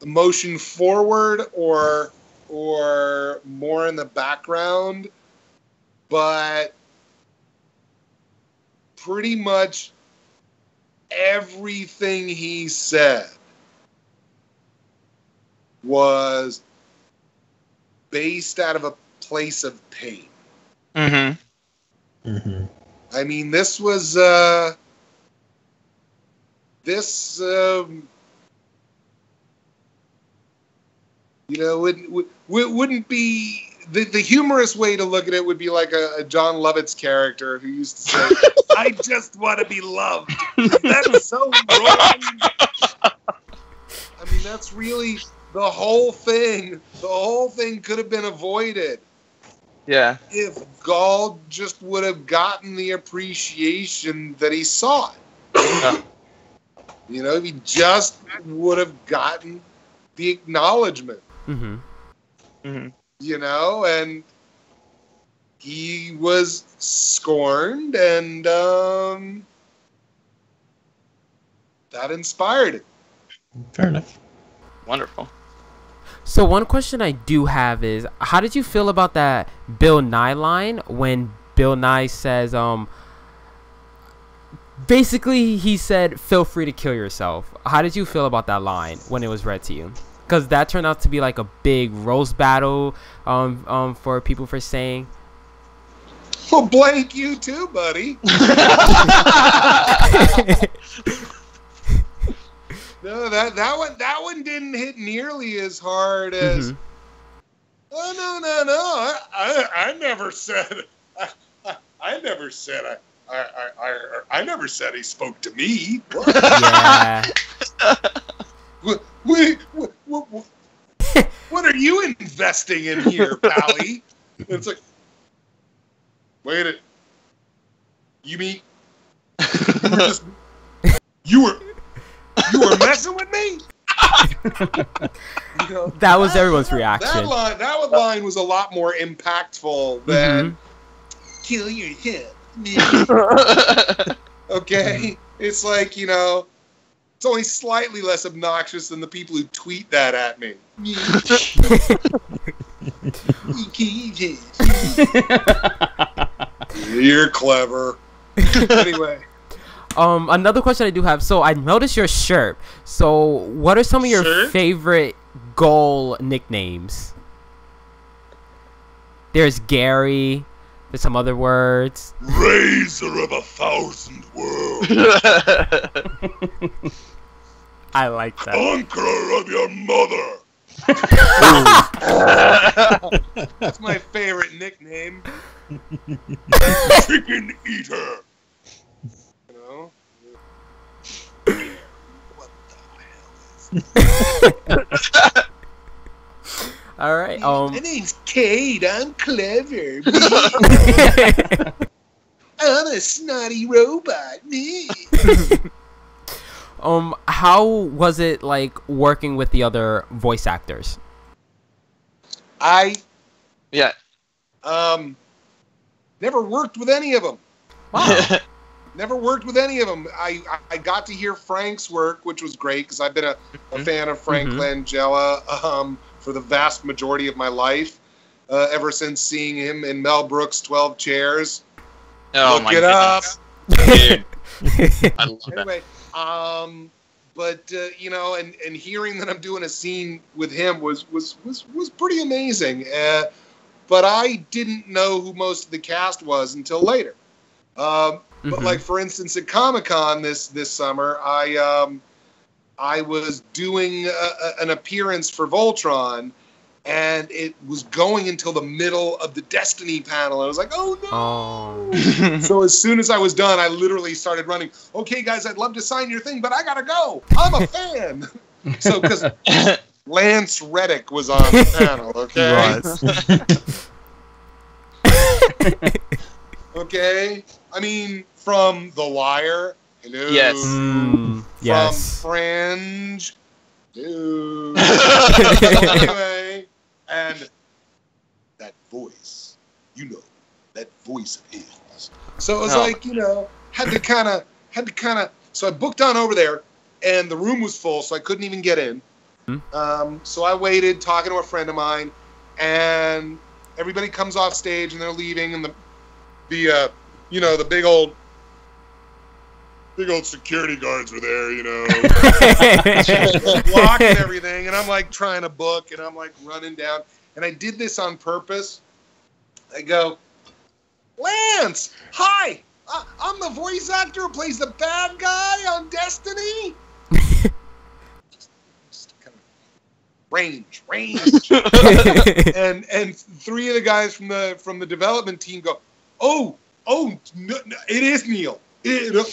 emotion forward or more in the background, but pretty much everything he said was based out of a place of pain. Mm-hmm. Mm-hmm. I mean, this was wouldn't be the humorous way to look at it would be like a John Lovitz character who used to say, "I just want to be loved." That's so wrong. I mean, that's really the whole thing. The whole thing could have been avoided. Yeah. If Ghaul just would have gotten the appreciation that he sought. Yeah. You know, if he just would have gotten the acknowledgement. Mm-hmm. Mm-hmm. You know, and he was scorned, and that inspired it. Fair enough. Wonderful. So one question I do have is, how did you feel about that Bill Nye line when Bill Nye says, basically he said, "Feel free to kill yourself." How did you feel about that line when it was read to you? Because that turned out to be like a big roast battle for people for saying. Well, blank you too, buddy. No, that one didn't hit nearly as hard as. Mm-hmm. Oh no! I never said. I never said. I never said he spoke to me. What? Yeah. What are you investing in here, Pally? It's like, wait it. You mean you were messing with me? You know, That was everyone's reaction. That line was a lot more impactful than kill yourself. Okay, it's like, you know, it's only slightly less obnoxious than the people who tweet that at me. You're clever. Anyway. Another question I do have. So I noticed your shirt. So what are some of your Shirt? favorite Ghaul nicknames? There's Gary. There's some other words. Razor of 1,000 worlds. I like that. Conqueror of your mother. That's my favorite nickname. Chicken eater. You know? What the hell is All right. My name's Kate. I'm clever. I'm a snotty robot. Me. How was it like working with the other voice actors? Yeah. Never worked with any of them. Wow. Never worked with any of them. I got to hear Frank's work, which was great because I've been a fan of Frank Langella for the vast majority of my life, ever since seeing him in Mel Brooks' 12 Chairs. Oh, Look my it goodness. up. Dude. I love that. Anyway, but you know, and hearing that I'm doing a scene with him was pretty amazing. But I didn't know who most of the cast was until later. But like, for instance, at Comic-Con this summer, I I was doing an appearance for Voltron, and it was going until the middle of the Destiny panel. I was like, oh no! Oh. So as soon as I was done, I literally started running. Okay, guys, I'd love to sign your thing, but I gotta go. I'm a fan. So because Lance Reddick was on the panel, okay? Right. Okay. I mean, from The Wire. Hello. Yes. From Fringe. Dude. Anyway, and that voice, that voice of his. So it was like, had to kind of. So I booked on over there, and the room was full, so I couldn't even get in. So I waited, talking to a friend of mine, and everybody comes off stage, and they're leaving, and the big old security guards were there, blocking everything, and I'm like trying to book, and I'm like running down, and I did this on purpose. I go, Lance, hi, I'm the voice actor who plays the bad guy on Destiny. Just kind of range, and three of the guys from the development team go, oh, no, it is Neil. It is Neil.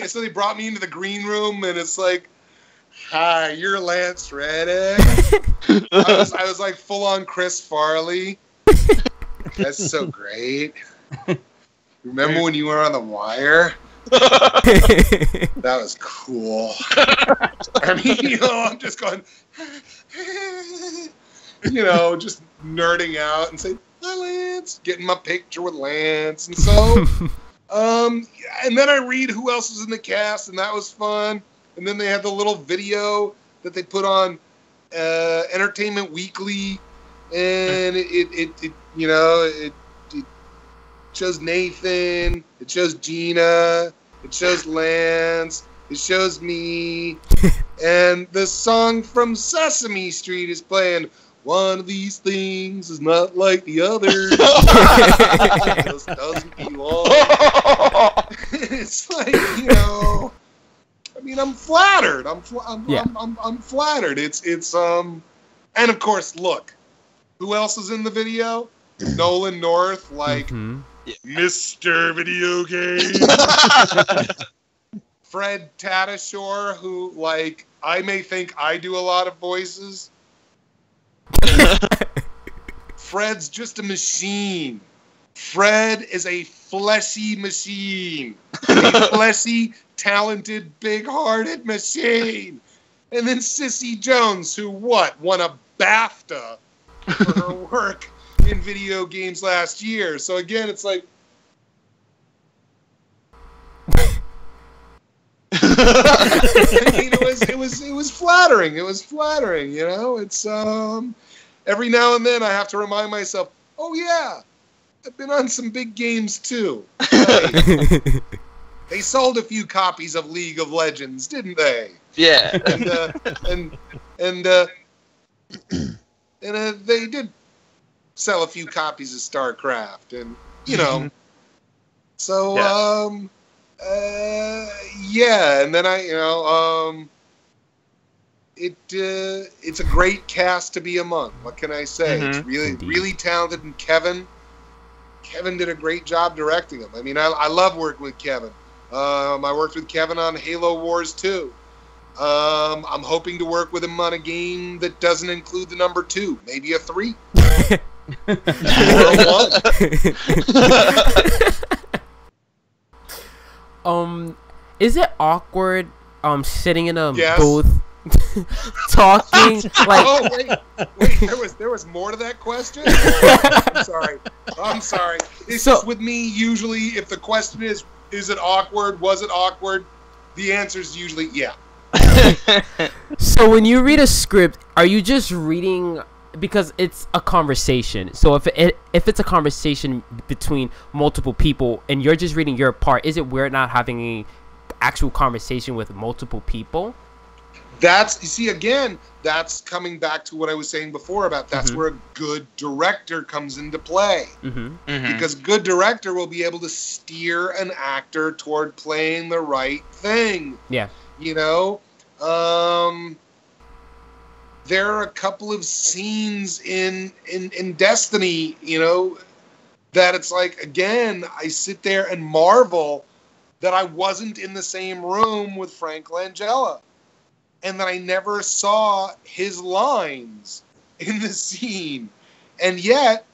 So they brought me into the green room, and it's like, hi, you're Lance Reddick. I was like full on Chris Farley. That's so great. Remember when you were on The Wire? That was cool. I mean, I'm just going, just nerding out and saying, hi, Lance, getting my picture with Lance. And so, and then I read who else is in the cast, and that was fun. And then they had the little video that they put on Entertainment Weekly, and it shows Nathan, it shows Gina, it shows Lance, it shows me, and the song from Sesame Street is playing. One of these things is not like the others. It just doesn't belong. It's like, I mean, I'm flattered. I'm flattered. It's and of course, look, who else is in the video? Nolan North, like Mr. Video Game. Fred Tatasciore, who, like, I may think I do a lot of voices. Fred's just a machine. Fred is a fleshy machine. A fleshy, talented, big-hearted machine. And then Sissy Jones, who won a BAFTA for her work in video games last year. So again, it's like I mean, it was flattering. It was flattering, It's every now and then I have to remind myself, oh yeah, I've been on some big games too. Hey, they sold a few copies of League of Legends, didn't they? Yeah. And they did sell a few copies of StarCraft, and so yeah, and then it's a great cast to be among. What can I say? It's really talented, and Kevin did a great job directing them. I mean, I love working with Kevin. I worked with Kevin on Halo Wars 2. I'm hoping to work with him on a game that doesn't include the number 2, maybe a 3. Or a 1. Is it awkward sitting in a booth talking like oh wait, there was more to that question? I'm sorry. It's just with me, usually if the question is it awkward, was it awkward, the answer is usually yeah. So when you read a script, are you just reading because it's a conversation? So if it's a conversation between multiple people and you're just reading your part, is it weird not having an actual conversation with multiple people? That's, you see, again, that's coming back to what I was saying before about that's where a good director comes into play. Because a good director will be able to steer an actor toward playing the right thing. Yeah. You know? There are a couple of scenes in Destiny, you know, that it's like, again, I sit there and marvel that I wasn't in the same room with Frank Langella. And that I never saw his lines in the scene. And yet,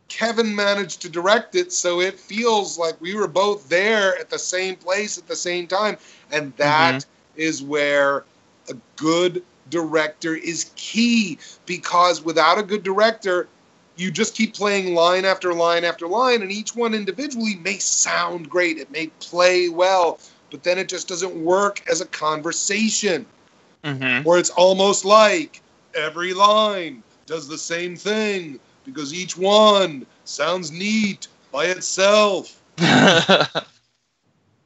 Kevin managed to direct it so it feels like we were both there at the same place at the same time. And that is where a good director is key. Because without a good director, you just keep playing line after line after line, and each one individually may sound great. It may play well, but then it just doesn't work as a conversation. Where it's almost like every line does the same thing because each one sounds neat by itself.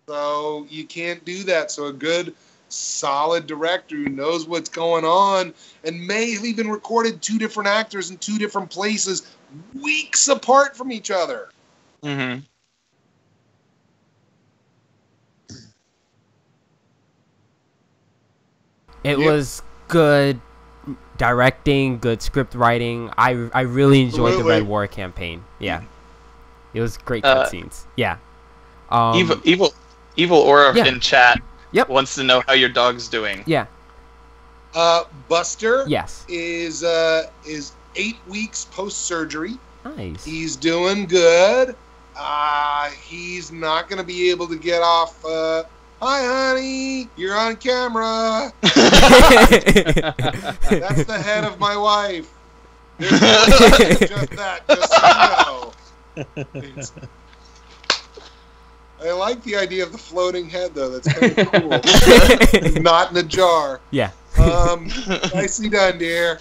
So you can't do that. So a good, solid director who knows what's going on and may have even recorded 2 different actors in 2 different places weeks apart from each other. It was good directing, good script writing. I really enjoyed the Red War campaign. Yeah, it was great cutscenes. Yeah. Evil Aura in chat. Yep. Wants to know how your dog's doing. Yeah. Buster. Yes. Is 8 weeks post surgery. Nice. He's doing good. He's not going to be able to get off. Hi, honey. You're on camera. That's the head of my wife. There's just that, just so you know. I like the idea of the floating head, though. That's kind of cool. Not in a jar. Yeah. Nicely done, dear.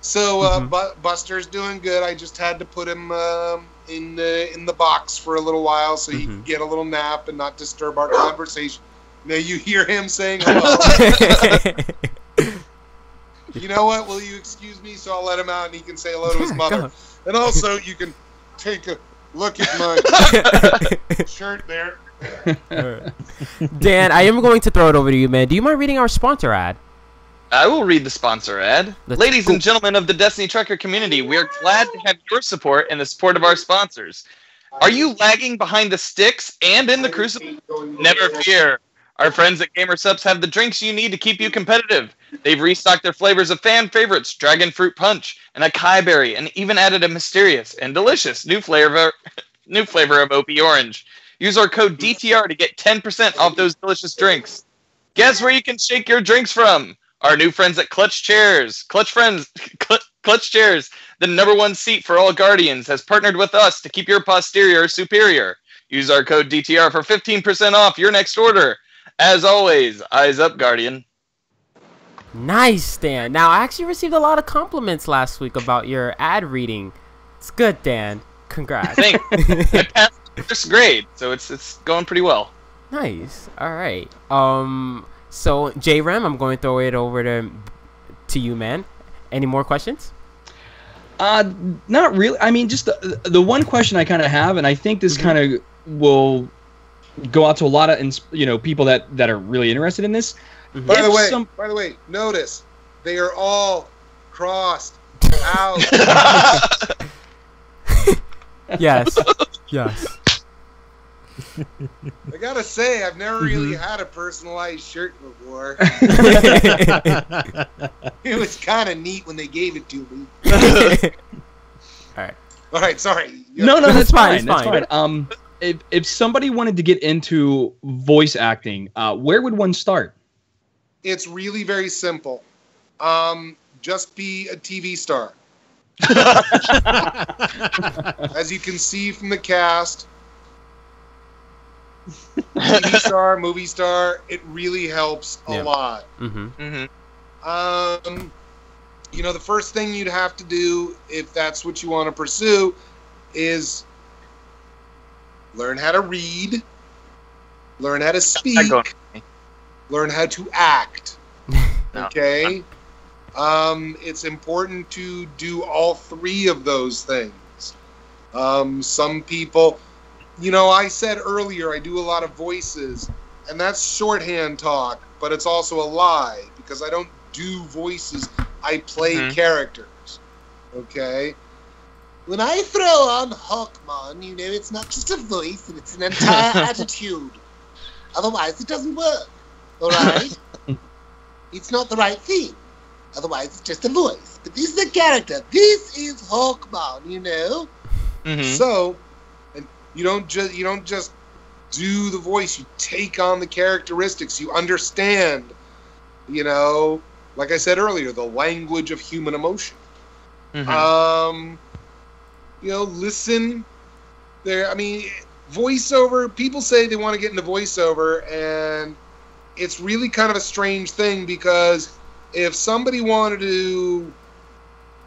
So Buster's doing good. I just had to put him in the box for a little while so he can get a little nap and not disturb our conversation. Now you hear him saying hello. You know what? Will you excuse me? So I'll let him out and he can say hello to his mother. And also you can take a look at my shirt there. Dan, I am going to throw it over to you, man. Do you mind reading our sponsor ad? I will read the sponsor ad. Ladies and gentlemen of the Destiny Trekker community, we are glad to have your support and the support of our sponsors. Are you lagging behind the sticks and in the crucible? Never fear. Our friends at GamerSups have the drinks you need to keep you competitive. They've restocked their flavors of fan favorites, Dragon Fruit Punch and Acai Berry, and even added a mysterious and delicious new flavor of Opie Orange. Use our code DTR to get 10% off those delicious drinks. Guess where you can shake your drinks from? Our new friends at Clutch Chairs. Clutch Chairs, the #1 seat for all Guardians, has partnered with us to keep your posterior superior. Use our code DTR for 15% off your next order. As always, eyes up, Guardian. Nice, Dan. Now, I actually received a lot of compliments last week about your ad reading. It's good, Dan. Congrats. Thanks. I passed first grade, so it's going pretty well. Nice. All right. So, J-Ram, I'm going to throw it over to you, man. Any more questions? Not really. I mean, just the one question I kind of have, and I think this kind of will go out to a lot of people that are really interested in this. By the way, notice they are all crossed out. Yes. Yes. I gotta say, I've never really had a personalized shirt before. It was kind of neat when they gave it to me. All right, sorry. No, that's fine. That's fine. If somebody wanted to get into voice acting, where would one start? It's really very simple. Just be a TV star. As you can see from the cast, TV star, movie star, it really helps a lot. The first thing you'd have to do, if that's what you want to pursue, is learn how to read, learn how to speak, learn how to act. No. Okay? It's important to do all three of those things. Some people, I said earlier I do a lot of voices, and that's shorthand talk, but it's also a lie because I don't do voices. I play characters. Okay? When I throw on Hawkman, it's not just a voice, it's an entire attitude. Otherwise, it doesn't work. All right? It's not the right thing. Otherwise, it's just a voice. But this is a character. This is Hawkman, So, and you don't just do the voice. You take on the characteristics. You understand, like I said earlier, the language of human emotion. Listen. Voiceover. People say they want to get into voiceover, and it's really kind of a strange thing because if somebody wanted to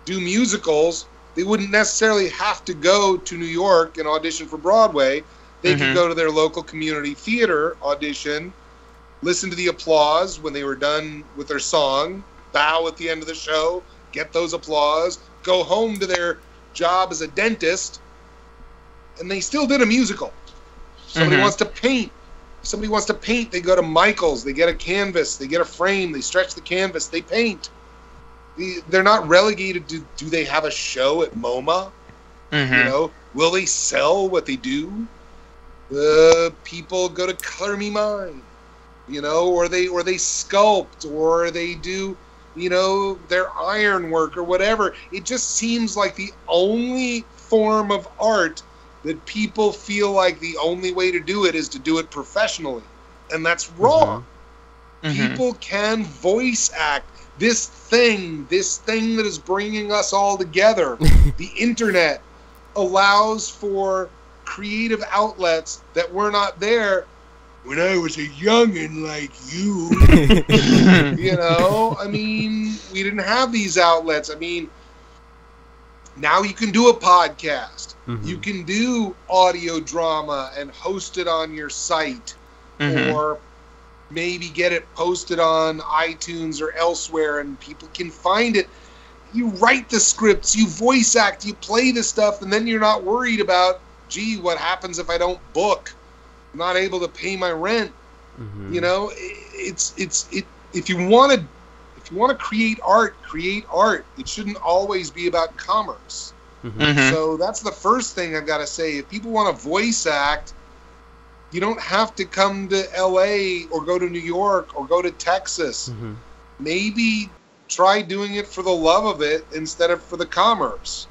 do musicals, they wouldn't necessarily have to go to New York and audition for Broadway. They could go to their local community theater, audition, listen to the applause when they were done with their song, bow at the end of the show, get those applause, go home to their job as a dentist, and they still did a musical. Somebody wants to paint. Somebody wants to paint, they go to Michael's, they get a canvas, they get a frame, they stretch the canvas, they paint. They're not relegated to, do they have a show at MoMA? Will they sell what they do? People go to Color Me Mine, or they sculpt, or they do, their ironwork or whatever. It just seems like the only form of art that people feel like the only way to do it is to do it professionally. And that's wrong. People can voice act. This thing that is bringing us all together, the internet, allows for creative outlets that were not there when I was a youngin' like you. We didn't have these outlets. Now you can do a podcast. You can do audio drama and host it on your site, or maybe get it posted on iTunes or elsewhere, and people can find it. You write the scripts, you voice act, you play the stuff, and then you're not worried about, what happens if I don't book? I'm not able to pay my rent. If you want to create art, create art. It shouldn't always be about commerce. So that's the first thing I've got to say. If people want to voice act, you don't have to come to LA or go to New York or go to Texas. Maybe try doing it for the love of it instead of for the commerce.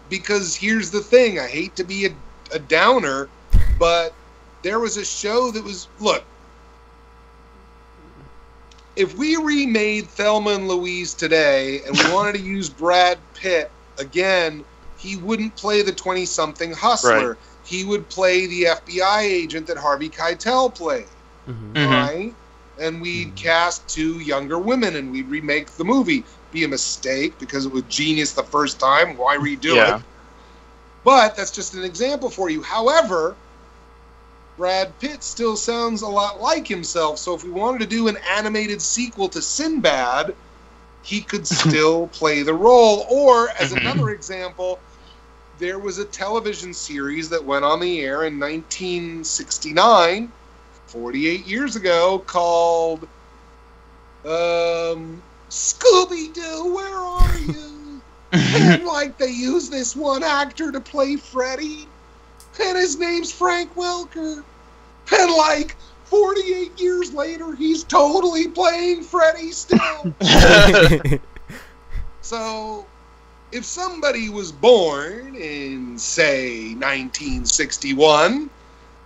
Because here's the thing. I hate to be a downer, but there was a show that was, look, if we remade Thelma and Louise today and we wanted to use Brad Pitt again, he wouldn't play the 20-something hustler. Right. He would play the FBI agent that Harvey Keitel played. Right? And we'd cast two younger women and we'd remake the movie. Be a mistake because it was genius the first time. Why redo it? But that's just an example for you. However, Brad Pitt still sounds a lot like himself, so if we wanted to do an animated sequel to Sinbad, he could still play the role. Or, as another example, there was a television series that went on the air in 1969, 48 years ago, called Scooby-Doo, Where Are You? And, they use this one actor to play Freddy, and his name's Frank Welker. And 48 years later, he's totally playing Freddy still. So, if somebody was born in, say, 1961,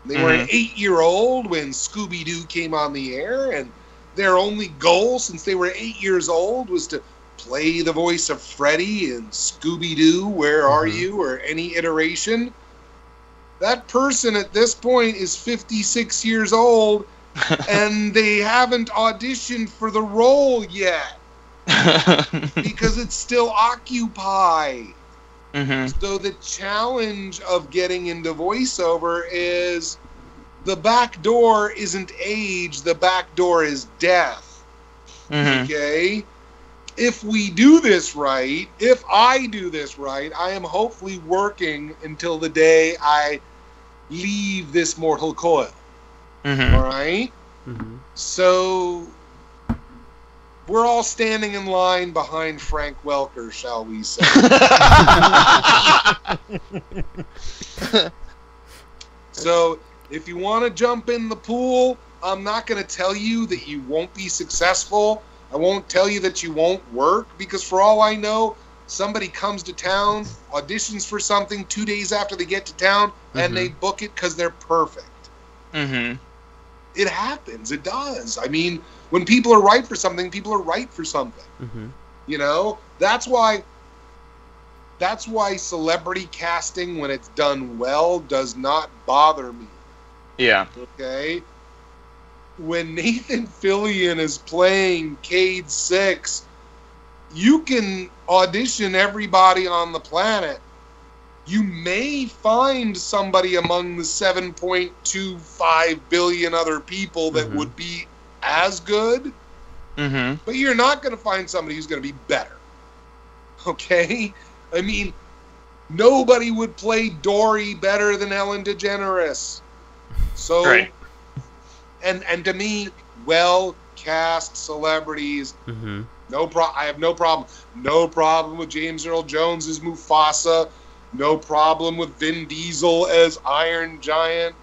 they were an 8-year-old when Scooby-Doo came on the air, and their only goal since they were 8 years old was to play the voice of Freddy in Scooby-Doo, Where Are You, or any iteration, that person at this point is 56 years old, and they haven't auditioned for the role yet because it's still occupied. So the challenge of getting into voiceover is the back door isn't age, the back door is death. Okay? If we do this right, if I do this right, I am hopefully working until the day I leave this mortal coil. All right? So we're all standing in line behind Frank Welker, shall we say. So if you want to jump in the pool, I'm not going to tell you that you won't be successful. I won't tell you that you won't work, because for all I know, somebody comes to town, auditions for something 2 days after they get to town, and they book it because they're perfect. It happens. It does. I mean, when people are right for something, people are right for something. You know? That's why celebrity casting, when it's done well, does not bother me. Yeah. Okay? When Nathan Fillion is playing Cade 6, you can audition everybody on the planet. You may find somebody among the 7.25 billion other people that would be as good, but you're not going to find somebody who's going to be better. Okay? I mean, nobody would play Dory better than Ellen DeGeneres. So, right. and to me, well-cast celebrities, I have no problem. No problem with James Earl Jones as Mufasa. No problem with Vin Diesel as Iron Giant.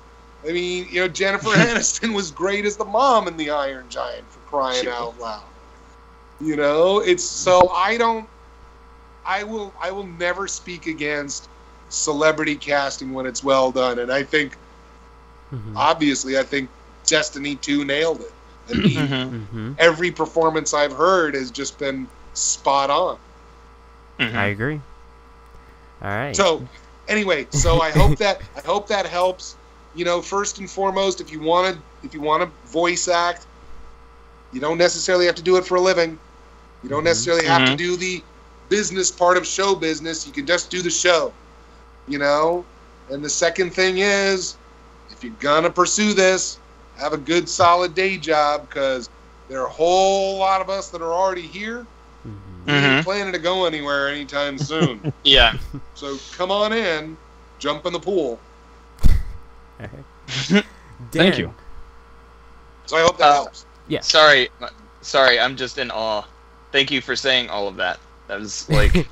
I mean, you know, Jennifer Aniston was great as the mom in the Iron Giant, for crying out loud. You know, it's so I will never speak against celebrity casting when it's well done, and I think obviously I think Destiny 2 nailed it. I mean, every performance I've heard has just been spot on. I agree. All right. So, anyway, so I hope that helps. You know, first and foremost, if you want to voice act, you don't necessarily have to do it for a living. You don't necessarily have to do the business part of show business. You can just do the show. You know? And the second thing is, if you're gonna pursue this, have a good solid day job, because there are a whole lot of us that are already here. We ain't planning to go anywhere anytime soon. Yeah. So come on in, jump in the pool. Thank you. So I hope that helps. Yeah. Sorry, I'm just in awe. Thank you for saying all of that. That was like,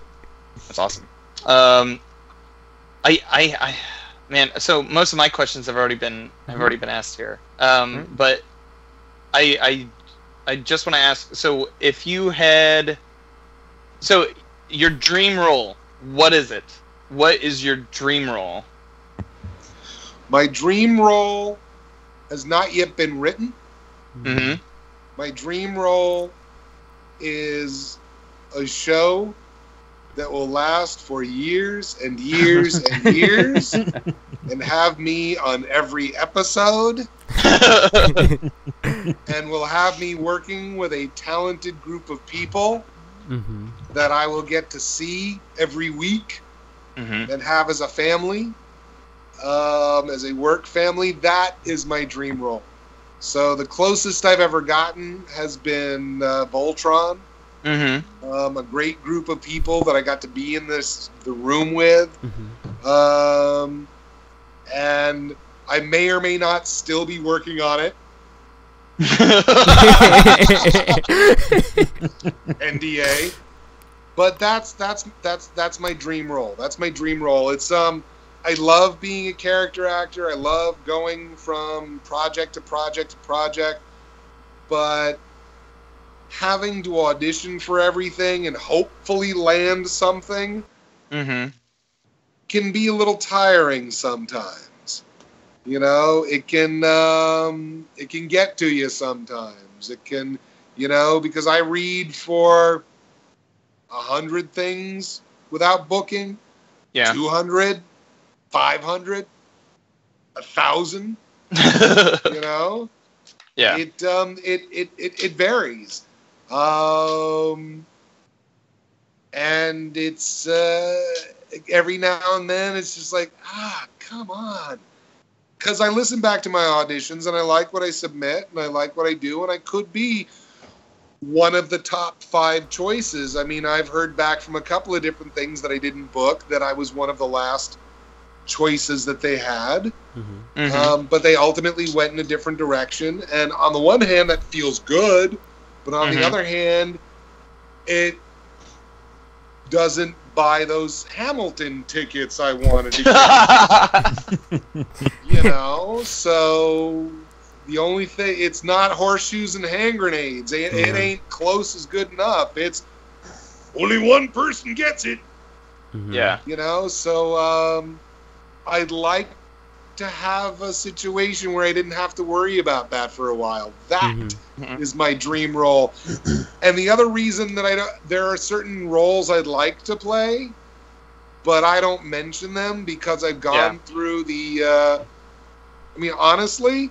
that's awesome. Man, so most of my questions have already been asked here. But I just want to ask. So if you had, so your dream role, what is it? What is your dream role? My dream role has not yet been written. My dream role is a show that will last for years and years and years and have me on every episode and will have me working with a talented group of people that I will get to see every week and have as a family, as a work family. That is my dream role. So the closest I've ever gotten has been Voltron. A great group of people that I got to be in the room with. And I may or may not still be working on it. NDA. But that's my dream role. That's my dream role. It's I love being a character actor. I love going from project to project to project. But having to audition for everything and hopefully land something can be a little tiring sometimes. You know, it can get to you sometimes. It can, you know, because I read for 100 things without booking. 200, 500, 1,000. You know? Yeah. It varies. And it's every now and then it's just like, come on. Because I listen back to my auditions and I like what I submit and I like what I do, and I could be one of the top 5 choices. I mean, I've heard back from a couple of different things that I didn't book that I was one of the last choices that they had. But they ultimately went in a different direction. And on the one hand, that feels good. But on the other hand, it doesn't buy those Hamilton tickets I wanted to get. You know? So the only thing, it's not horseshoes and hand grenades. It ain't close is good enough. It's only one person gets it. Yeah. You know? So I'd like to have a situation where I didn't have to worry about that for a while. That is my dream role. And the other reason that there are certain roles I'd like to play, but I don't mention them because I've gone through the, I mean, honestly,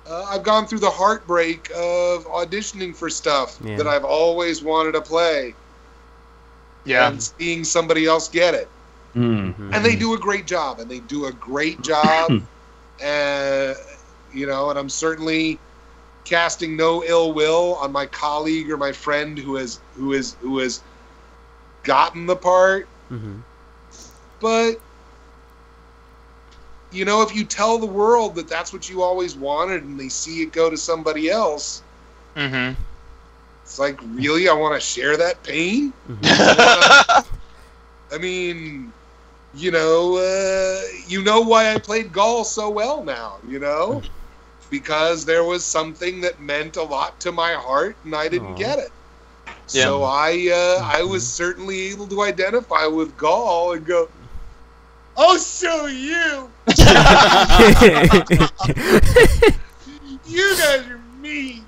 I've gone through the heartbreak of auditioning for stuff that I've always wanted to play. Yeah. And seeing somebody else get it. And they do a great job, and you know, and I'm certainly casting no ill will on my colleague or my friend who has gotten the part. But you know, if you tell the world that that's what you always wanted and they see it go to somebody else, it's like, really, I want to share that pain? I mean, you know why I played Ghaul so well now, you know? Because there was something that meant a lot to my heart, and I didn't get it. Yeah. So I was certainly able to identify with Ghaul and go, "I'll show you! You guys are mean!"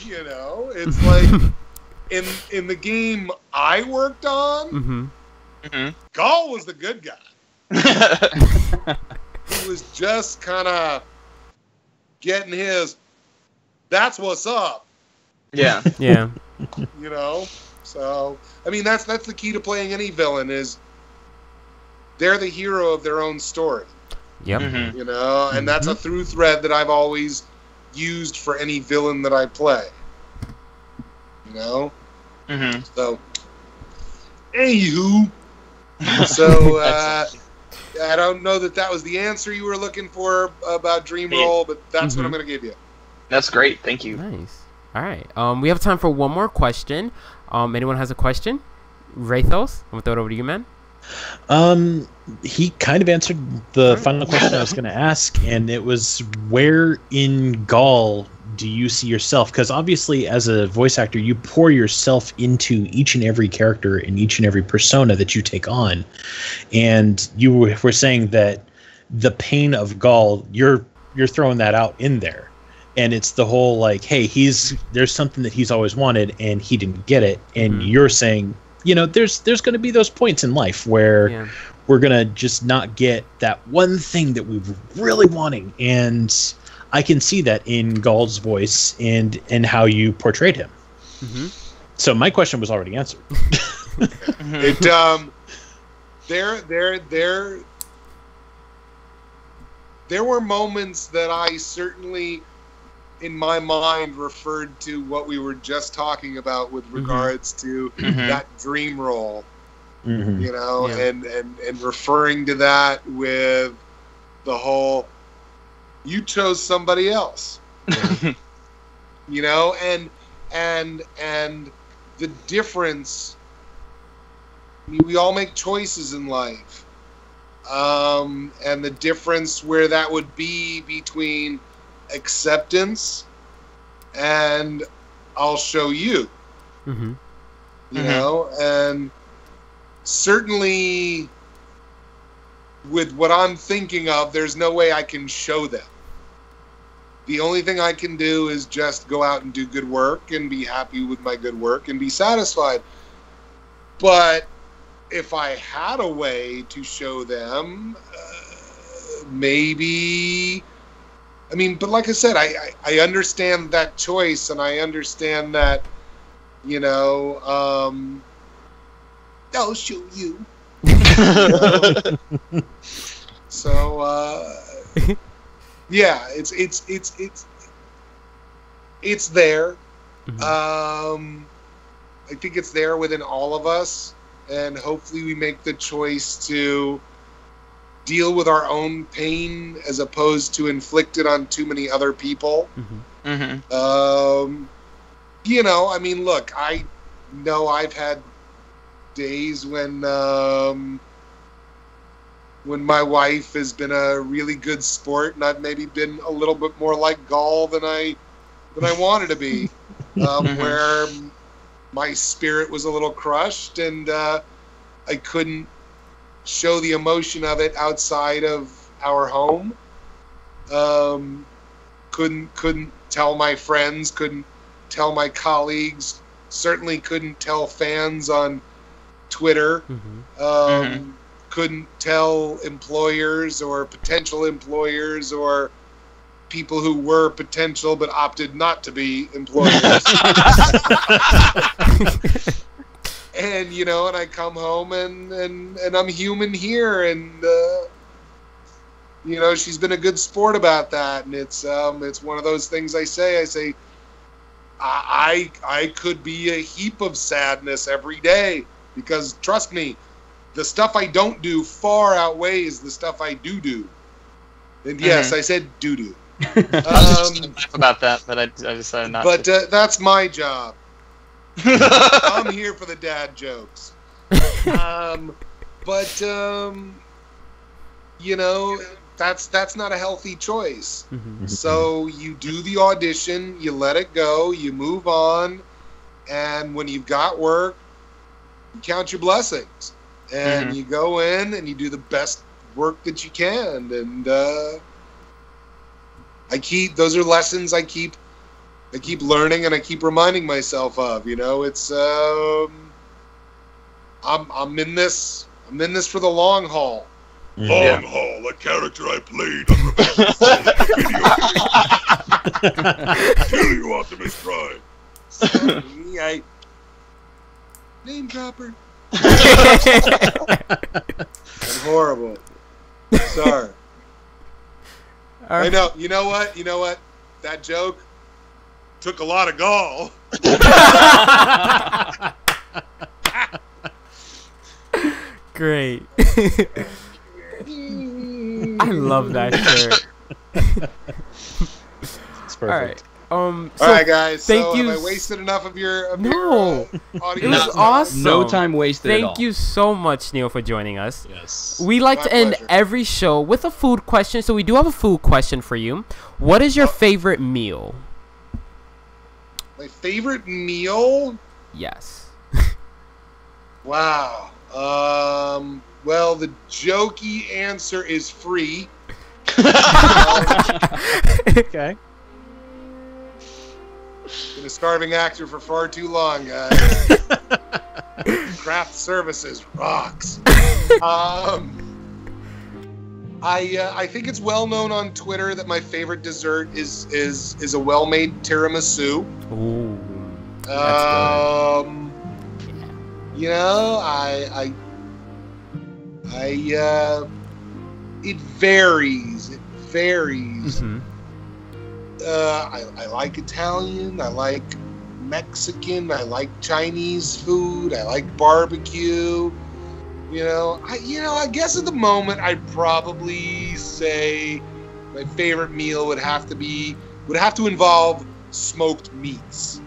You know, it's like, in the game I worked on, Ghaul was the good guy. He was just kind of getting his, that's what's up. Yeah. Yeah. You know? So, I mean, that's the key to playing any villain is they're the hero of their own story. Yep. You know? And that's a through thread that I've always used for any villain that I play. You know? So, anywho. So, I don't know that was the answer you were looking for about Dream Roll, but that's what I'm going to give you. That's great. Thank you. Nice. All right. We have time for one more question. Anyone has a question? Rathos, I'm going to throw it over to you, man. He kind of answered the final question I was going to ask, and it was, where in Ghaul do you see yourself? Because obviously, as a voice actor, you pour yourself into each and every character and each and every persona that you take on. And you were saying that the pain of Ghaul, you're throwing that out in there. And it's the whole, like, hey, there's something that he's always wanted, and he didn't get it. And you're saying, you know, there's going to be those points in life where we're going to just not get that one thing that we're really wanting. And I can see that in Ghaul's voice and how you portrayed him. So my question was already answered. There were moments that I certainly, in my mind, referred to what we were just talking about with regards to that dream role. You know, and referring to that with the whole, you chose somebody else. You know, and the difference, I mean, we all make choices in life. And the difference where that would be between acceptance and I'll show you. You know, and certainly with what I'm thinking of, there's no way I can show them. The only thing I can do is just go out and do good work and be happy with my good work and be satisfied. But if I had a way to show them, maybe, I mean, but like I said, I understand that choice, and I understand that, you know, I'll show you. So, yeah, it's there. Mhm. I think it's there within all of us, and hopefully we make the choice to deal with our own pain as opposed to inflict it on too many other people. You know, I mean, look, I know I've had days when my wife has been a really good sport, and I've maybe been a little bit more like Ghaul than I wanted to be, where my spirit was a little crushed, and I couldn't show the emotion of it outside of our home. Couldn't tell my friends, couldn't tell my colleagues, certainly couldn't tell fans on Twitter. Couldn't tell employers or potential employers or people who were potential but opted not to be employers. And you know, and I come home and I'm human here, and you know, she's been a good sport about that, and it's one of those things I say I could be a heap of sadness every day, because trust me, the stuff I don't do far outweighs the stuff I do. And yes, I said do. Laugh about that, but I decided not to. But that's my job. I'm here for the dad jokes. You know, that's not a healthy choice. So you do the audition, you let it go, you move on, and when you've got work, you count your blessings. And you go in and you do the best work that you can. And those are lessons I keep learning, and I keep reminding myself of. You know, it's I'm in this for the long haul. Long haul, a character I played on the Kill you, Optimus Prime. I name dropper. I'm horrible. Sorry. I know. You know what? That joke took a lot of gall. Great. I love that shirt. It's perfect. All right, guys. Thank you. Have I wasted enough of your audience? It was awesome. No time wasted at all. Thank you so much, Neil, for joining us. Yes. We like to end every show with a food question, so we do have a food question for you. What is your favorite meal? My favorite meal? Yes. Wow. Well, the jokey answer is free. Okay. Been a starving actor for far too long, guys. Craft services rocks. I think it's well known on Twitter that my favorite dessert is a well-made tiramisu. Ooh, that's good. You know, it varies. I like Italian. I like Mexican. I like Chinese food. I like barbecue. I guess at the moment I'd probably say my favorite meal would have to involve smoked meats.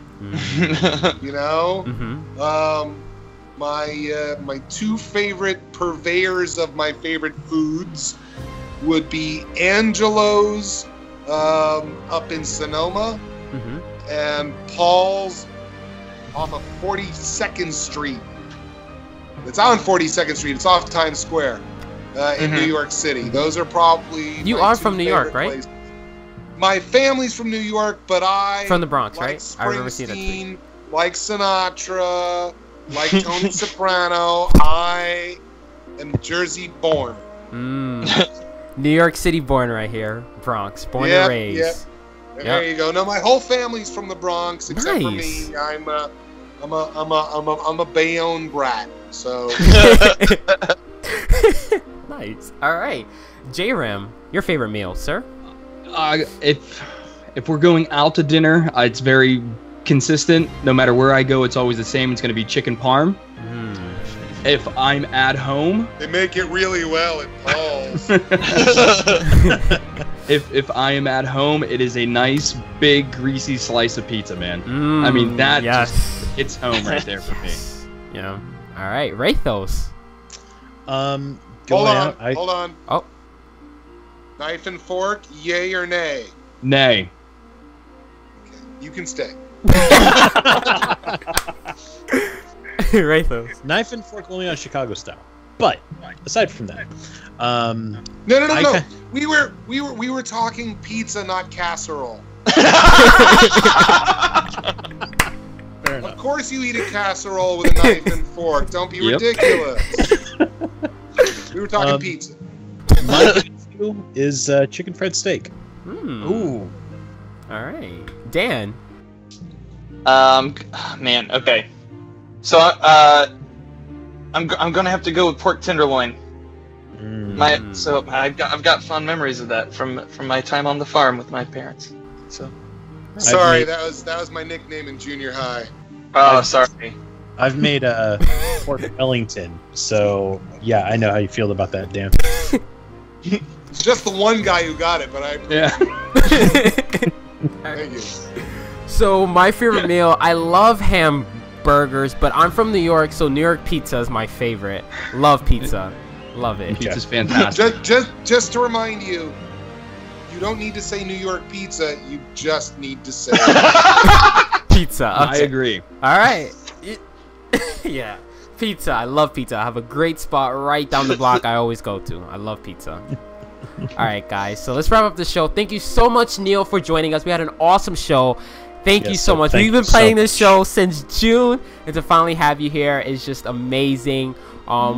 My two favorite purveyors of my favorite foods would be Angelo's up in Sonoma and Paul's off of 42nd Street. It's on 42nd Street. It's off Times Square in New York City. Those are probably You are from New York, right? places. My family's from New York, but I from the Bronx, like right? I remember seeing that tweet. Like Sinatra, like Tony Soprano. I am Jersey born. New York City born right here. Bronx, born and raised. There you go. No, my whole family's from the Bronx except for me. I'm a Bayonne brat. So nice. All right, J-Ram, your favorite meal, sir? If we're going out to dinner, it's very consistent. No matter where I go, it's always the same. It's going to be chicken parm. If I'm at home, They make it really well at Paul's. if I am at home, it is a nice big greasy slice of pizza, man. I mean that just hits home right there for me. Yeah. All right, Rathos. Hold Hold on. Oh. Knife and fork, yay or nay? Nay. You can stay. Rathos. Knife and fork only on Chicago style. But aside from that, No. We were talking pizza, not casserole. fair Of enough. course you eat a casserole with a knife and fork. Don't be ridiculous. We were talking pizza. My go-to is chicken fried steak. Ooh. All right, Dan. Man, okay. So, I'm gonna have to go with pork tenderloin. I've got fond memories of that from my time on the farm with my parents. So. Sorry, that was my nickname in junior high. Oh, sorry. I've made a pork Wellington, so yeah, I know how you feel about that, Dan. It's just the one guy who got it, but I. Yeah. Thank you. So my favorite meal, I love hamburgers, but I'm from New York, so New York pizza is my favorite. Love pizza. Love it. Pizza's fantastic. Just to remind you, you don't need to say New York pizza. You just need to say Pizza. I Okay. agree. All right. Yeah. Pizza. I love pizza. I have a great spot right down the block I always go to. I love pizza. All right, guys. So let's wrap up the show. Thank you so much, Neil, for joining us. We had an awesome show. Thank you so much. We've been playing this show since June, and to finally have you here is just amazing.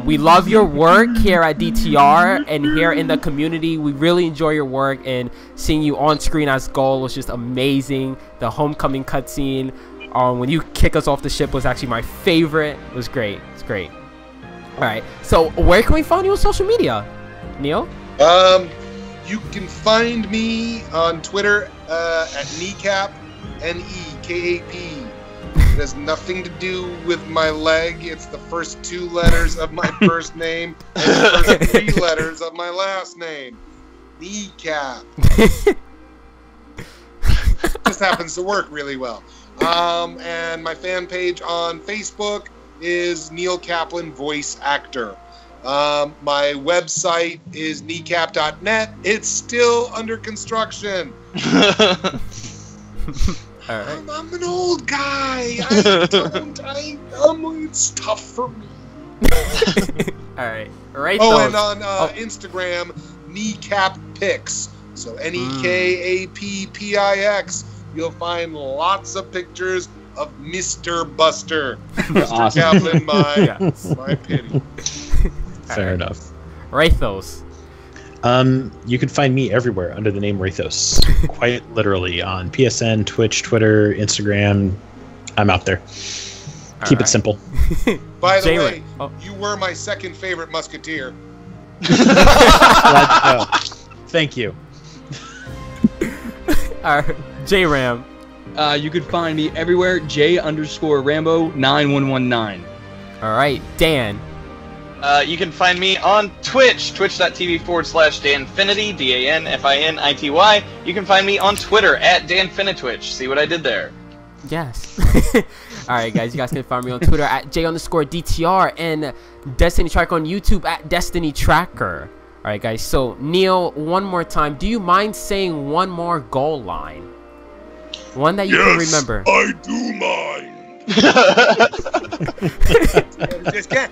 We love your work here at DTR and here in the community. We really enjoy your work, and seeing you on screen as Ghaul was just amazing. The homecoming cutscene when you kick us off the ship was actually my favorite. It was great. It's great. All right. So where can we find you on social media, Neil? You can find me on Twitter at Kneecap, Nekap. It has nothing to do with my leg. It's the first 2 letters of my first name and the first 3 letters of my last name. Kneecap. Just happens to work really well. And my fan page on Facebook is Neil Kaplan, voice actor. My website is kneecap.net. It's still under construction. All right. I'm an old guy. It's tough for me. All right. Right. And on Instagram, Kneecap Pics. So Nekappix. You'll find lots of pictures of Mr. Buster. Mr. Awesome. Kaplan, my pity. Fair enough. Rathos. You can find me everywhere under the name Rathos. Quite literally on PSN, Twitch, Twitter, Instagram. I'm out there. Keep it simple. By the way, you were my second favorite musketeer. Glad to know. Thank you. J-Ram. You could find me everywhere, J_Rambo9119. All right, Dan. You can find me on Twitch, twitch.tv/Danfinity, DANFINITY. You can find me on Twitter at DanFinitwitch. See what I did there? Yes. All right, guys. You guys can find me on Twitter at J_DTR and Destiny Tracker on YouTube at Destiny Tracker. All right, guys. So, Neil, one more time. Do you mind saying one more Ghaul line? One that you can remember. I do mind. Just get.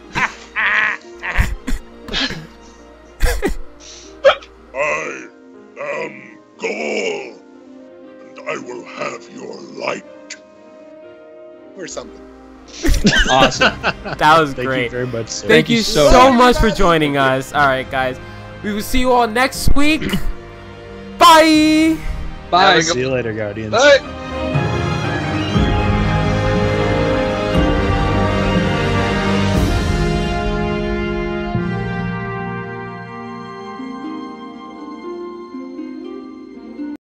I am Ghaul, and I will have your light. Or something. Awesome. That was Thank great. you very much, sir. Thank you so much for joining us. All right, guys. We will see you all next week. Bye. Bye. See you later, Guardians. Bye.